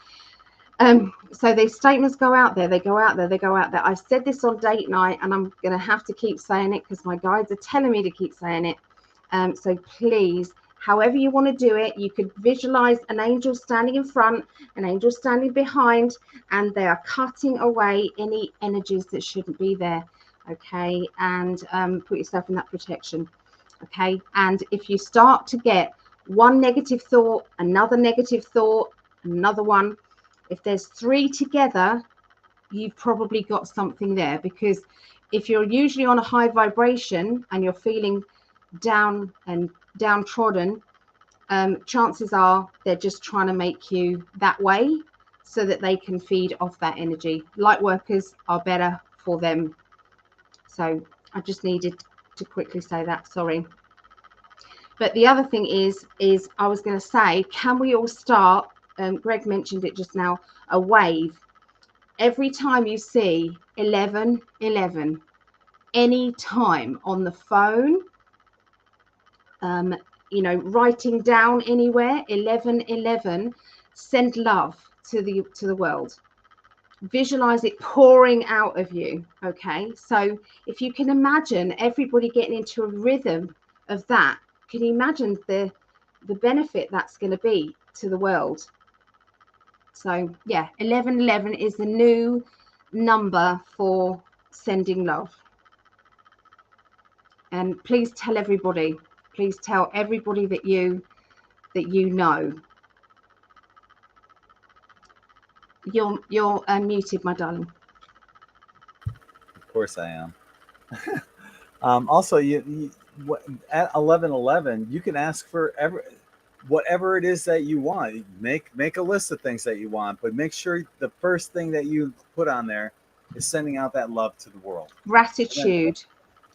So these statements go out there, they go out there, they go out there. I've said this on date night, and I'm going to have to keep saying it because my guides are telling me to keep saying it. So please, however you want to do it, you could visualize an angel standing in front, an angel standing behind, and they are cutting away any energies that shouldn't be there. Okay, and put yourself in that protection. Okay, and if you start to get one negative thought, another negative thought, another one, if there's three together, you've probably got something there, because if you're usually on a high vibration and you're feeling down and downtrodden, chances are they're just trying to make you that way so that they can feed off that energy. Light workers are better for them. So I just needed to quickly say that, sorry. But the other thing is I was going to say, can we all start, Greg mentioned it just now, a wave. Every time you see 1111, any time on the phone, you know, writing down anywhere, 1111, send love to the world. Visualize it pouring out of you. Okay, so if you can imagine everybody getting into a rhythm of that, can you imagine the benefit that's going to be to the world? So yeah, 1111 is the new number for sending love. And please tell everybody, please tell everybody that you know. You're muted, my darling. Of course I am. Also, you at 1111, you can ask for whatever it is that you want. Make a list of things that you want, but make sure the first thing that you put on there is sending out that love to the world. Gratitude,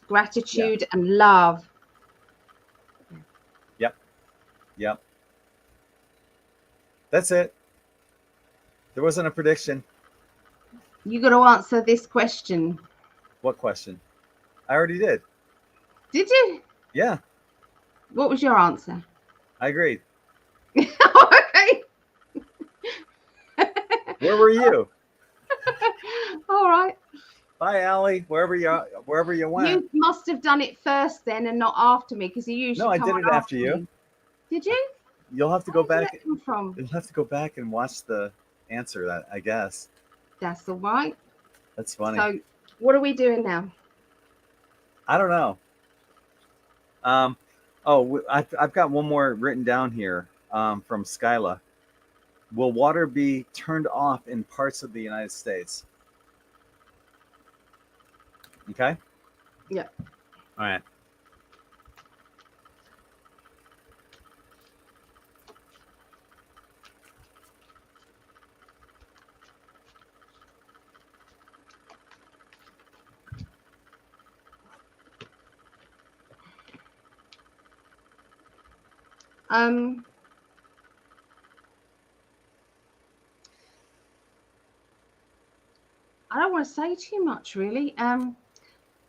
gratitude, and love. Yep. That's it. There wasn't a prediction. You got to answer this question. What question? I already did. Did you? Yeah. What was your answer? I agreed. Okay. Where were you? All right. Bye, Allie. Wherever you went. You must have done it first then and not after me, because you usually No, I come did on it after you. me. Did you? You'll have to go back. Where did that come from? You'll have to go back and watch the answer. That I guess. That's all right. That's funny. So, what are we doing now? I don't know. I've got one more written down here from Skyla. Will water be turned off in parts of the United States? Okay. Yeah. All right. I don't want to say too much, really.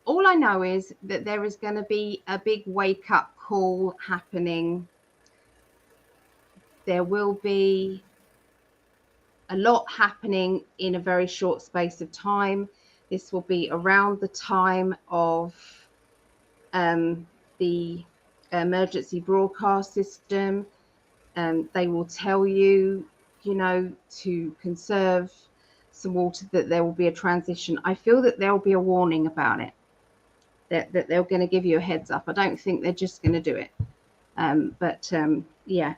All I know is that there is going to be a big wake-up call happening. There will be a lot happening in a very short space of time. This will be around the time of the emergency broadcast system. They will tell you, to conserve some water, that there will be a transition. I feel that there will be a warning about it, that they're going to give you a heads up. I don't think they're just going to do it. Yeah,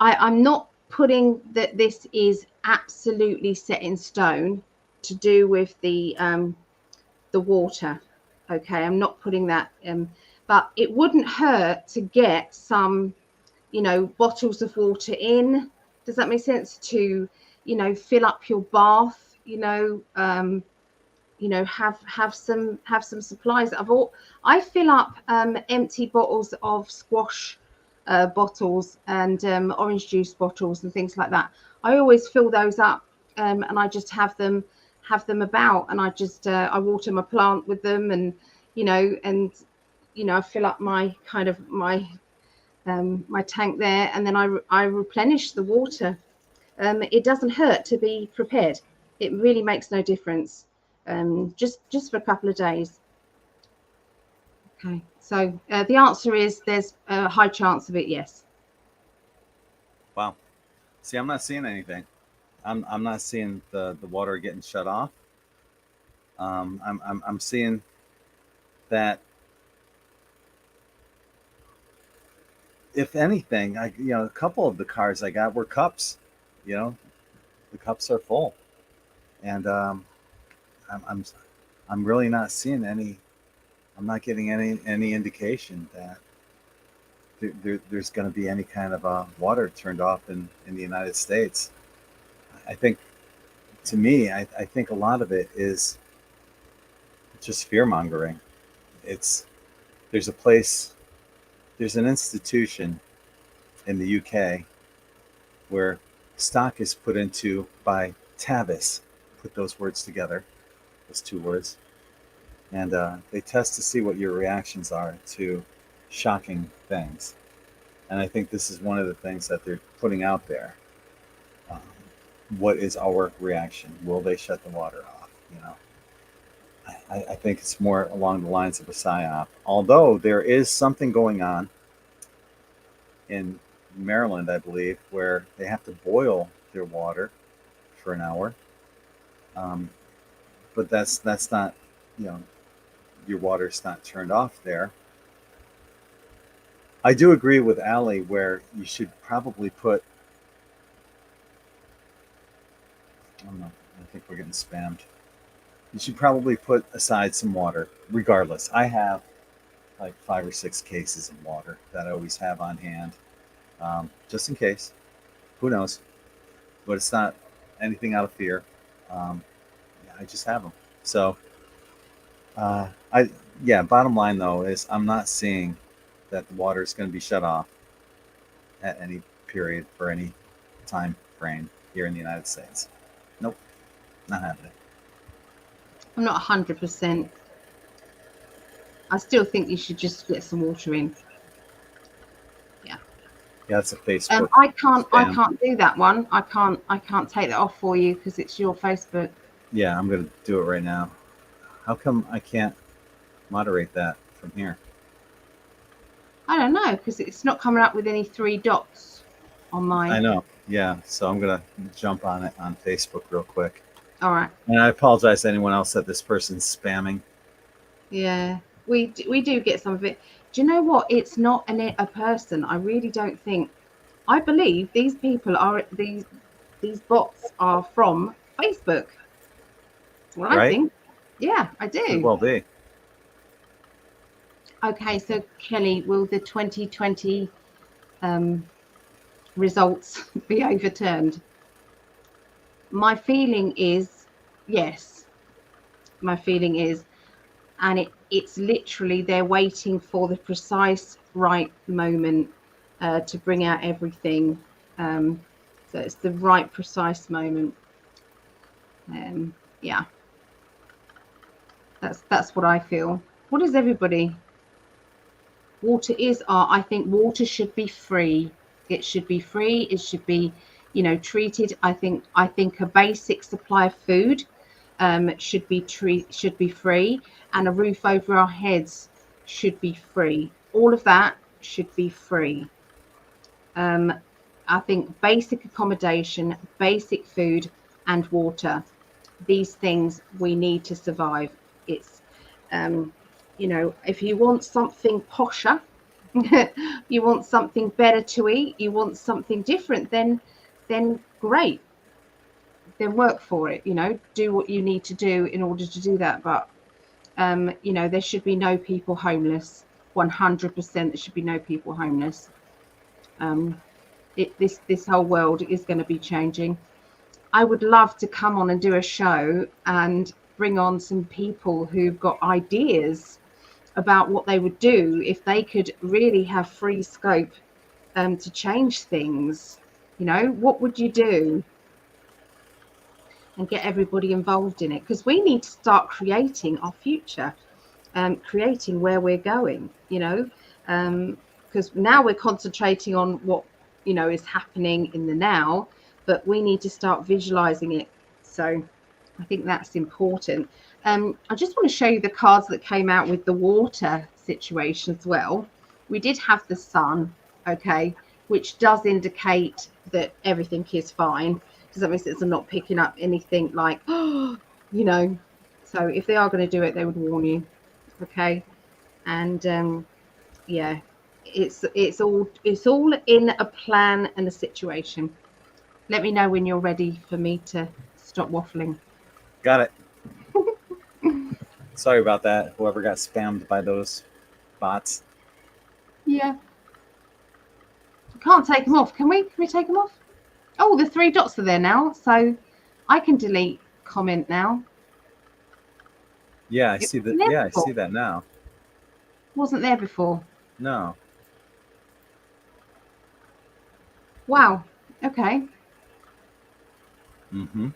I'm not putting that this is absolutely set in stone to do with the water. Okay, I'm not putting that, but it wouldn't hurt to get some, bottles of water in. Does that make sense? To, fill up your bath, have some supplies. I fill up empty bottles of squash bottles and orange juice bottles and things like that. I always fill those up, and I just have them about, and I just I water my plant with them, and I fill up my my tank there, and then I replenish the water. It doesn't hurt to be prepared. It really makes no difference. Just for a couple of days. Okay, so the answer is there's a high chance of it, yes. Wow. See, I'm not seeing anything. I'm not seeing the water getting shut off. I'm seeing that, if anything, a couple of the cards I got were cups. The cups are full, and I'm really not seeing any. I'm not getting any indication that there's going to be any kind of water turned off in the United States. I think, to me, I think a lot of it is just fear mongering. There's an institution in the UK where stock is put into by Tavis. Put those words together, those two words, and they test to see what your reactions are to shocking things. And I think this is one of the things that they're putting out there. What is our reaction? Will they shut the water off? I think it's more along the lines of a psyop. Although there is something going on in Maryland, I believe, where they have to boil their water for an hour. But that's not, you know, your water's not turned off there. I do agree with Allie where you should probably put, I don't know, I think we're getting spammed. You should probably put aside some water, regardless. I have like 5 or 6 cases of water that I always have on hand, just in case. Who knows? But it's not anything out of fear. Yeah, I just have them. So, I yeah. Bottom line though is I'm not seeing that the water is going to be shut off at any period for any time frame here in the United States. Nope, not happening. I'm not 100%. I still think you should just get some water in. Yeah, it's a Facebook. I can't spam. do that one. I can't take that off for you because it's your Facebook. Yeah, I'm going to do it right now. How come I can't moderate that from here? I don't know because it's not coming up with any 3 dots on my. I know. Yeah, so I'm going to jump on it on Facebook real quick. All right. And I apologize to anyone else that this person's spamming. Yeah, we do get some of it. Do you know what? It's not a person. I really don't think. I believe these people are these bots are from Facebook. That's what I Right? think. Yeah, I Could do. well be. Okay, so Kelly, will the 2020 results be overturned? My feeling is yes. My feeling is, and it's literally they're waiting for the precise right moment to bring out everything. So it's the right precise moment. Yeah, that's what I feel. What is everybody? Water is art. I think water should be free. It should be free. It should be, treated. I think a basic supply of food should be free, and a roof over our heads should be free. All of that should be free. I think basic accommodation, basic food, and water. These things we need to survive. It's, if you want something posher, you want something better to eat, you want something different, then great. Then work for it. Do what you need to do in order to do that. But there should be no people homeless. 100%, there should be no people homeless. This whole world is going to be changing. I would love to come on and do a show and bring on some people who've got ideas about what they would do if they could really have free scope to change things. What would you do? And get everybody involved in it, because we need to start creating our future, creating where we're going, because now we're concentrating on what is happening in the now, but we need to start visualizing it. So I think that's important. I just want to show you the cards that came out with the water situation as well. We did have the sun, okay, which does indicate that everything is fine. Does that make sense? I'm not picking up anything like, so if they are going to do it, they would warn you, okay? And yeah, it's all in a plan and a situation. Let me know when you're ready for me to stop waffling. Got it. Sorry about that. Whoever got spammed by those bots. Yeah. Can't take them off. Can we? Can we take them off? Oh, the 3 dots are there now, so I can delete comment now. Yeah, I see that. Yeah, I see that now. Wasn't there before. No. Wow. Okay. Mm-hmm.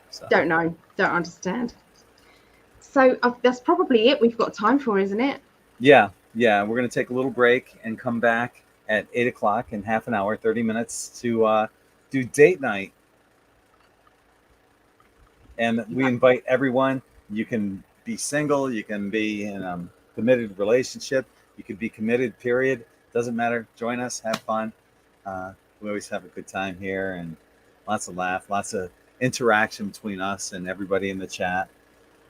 So. Don't know. Don't understand. So that's probably it we've got time for, isn't it? Yeah. We're going to take a little break and come back at 8 o'clock in half an hour, 30 minutes to do date night. And we invite everyone. You can be single. You can be in a committed relationship. You could be committed, period. Doesn't matter. Join us. Have fun. We always have a good time here. And lots of laugh, lots of interaction between us and everybody in the chat.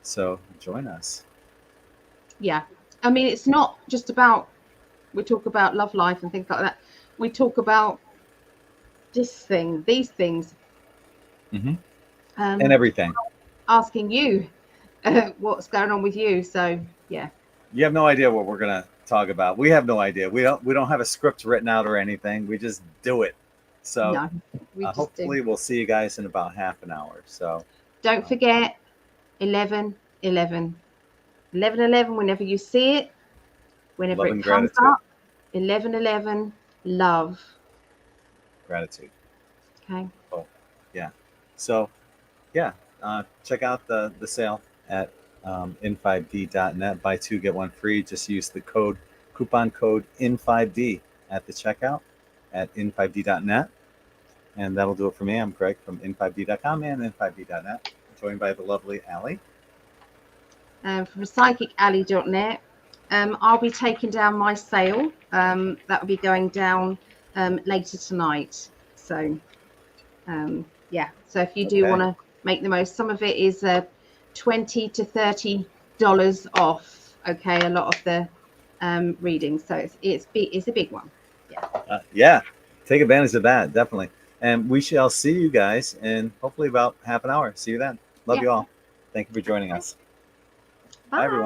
So join us. Yeah. I mean, it's not just about, we talk about love life and things like that. We talk about these things. Mm-hmm. And everything. Asking you what's going on with you. So, yeah. You have no idea what we're going to talk about. We have no idea. We don't have a script written out or anything. We just do it. So No, we just hopefully do. we'll see you guys in about half an hour. So Don't forget 11 11 11 11 whenever you see it, whenever love it and comes gratitude. up. 11 11 love. Gratitude. Okay. Oh, yeah. So yeah, check out the sale at in5d.net. Buy two, get one free. Just use the coupon code in5d at the checkout at in5d.net. And that'll do it for me. I'm Greg from in5d.com and in5d.net, joined by the lovely Allie. From PsychicAlly.net. I'll be taking down my sale. That will be going down later tonight. So, yeah. So if you do want to make the most, some of it is $20 to $30 off. Okay, a lot of the readings. So it's a big one. Yeah. Yeah, take advantage of that, definitely. And we shall see you guys in hopefully about half an hour. See you then. Love you all. Thank you for joining us. Bye, Bye everyone.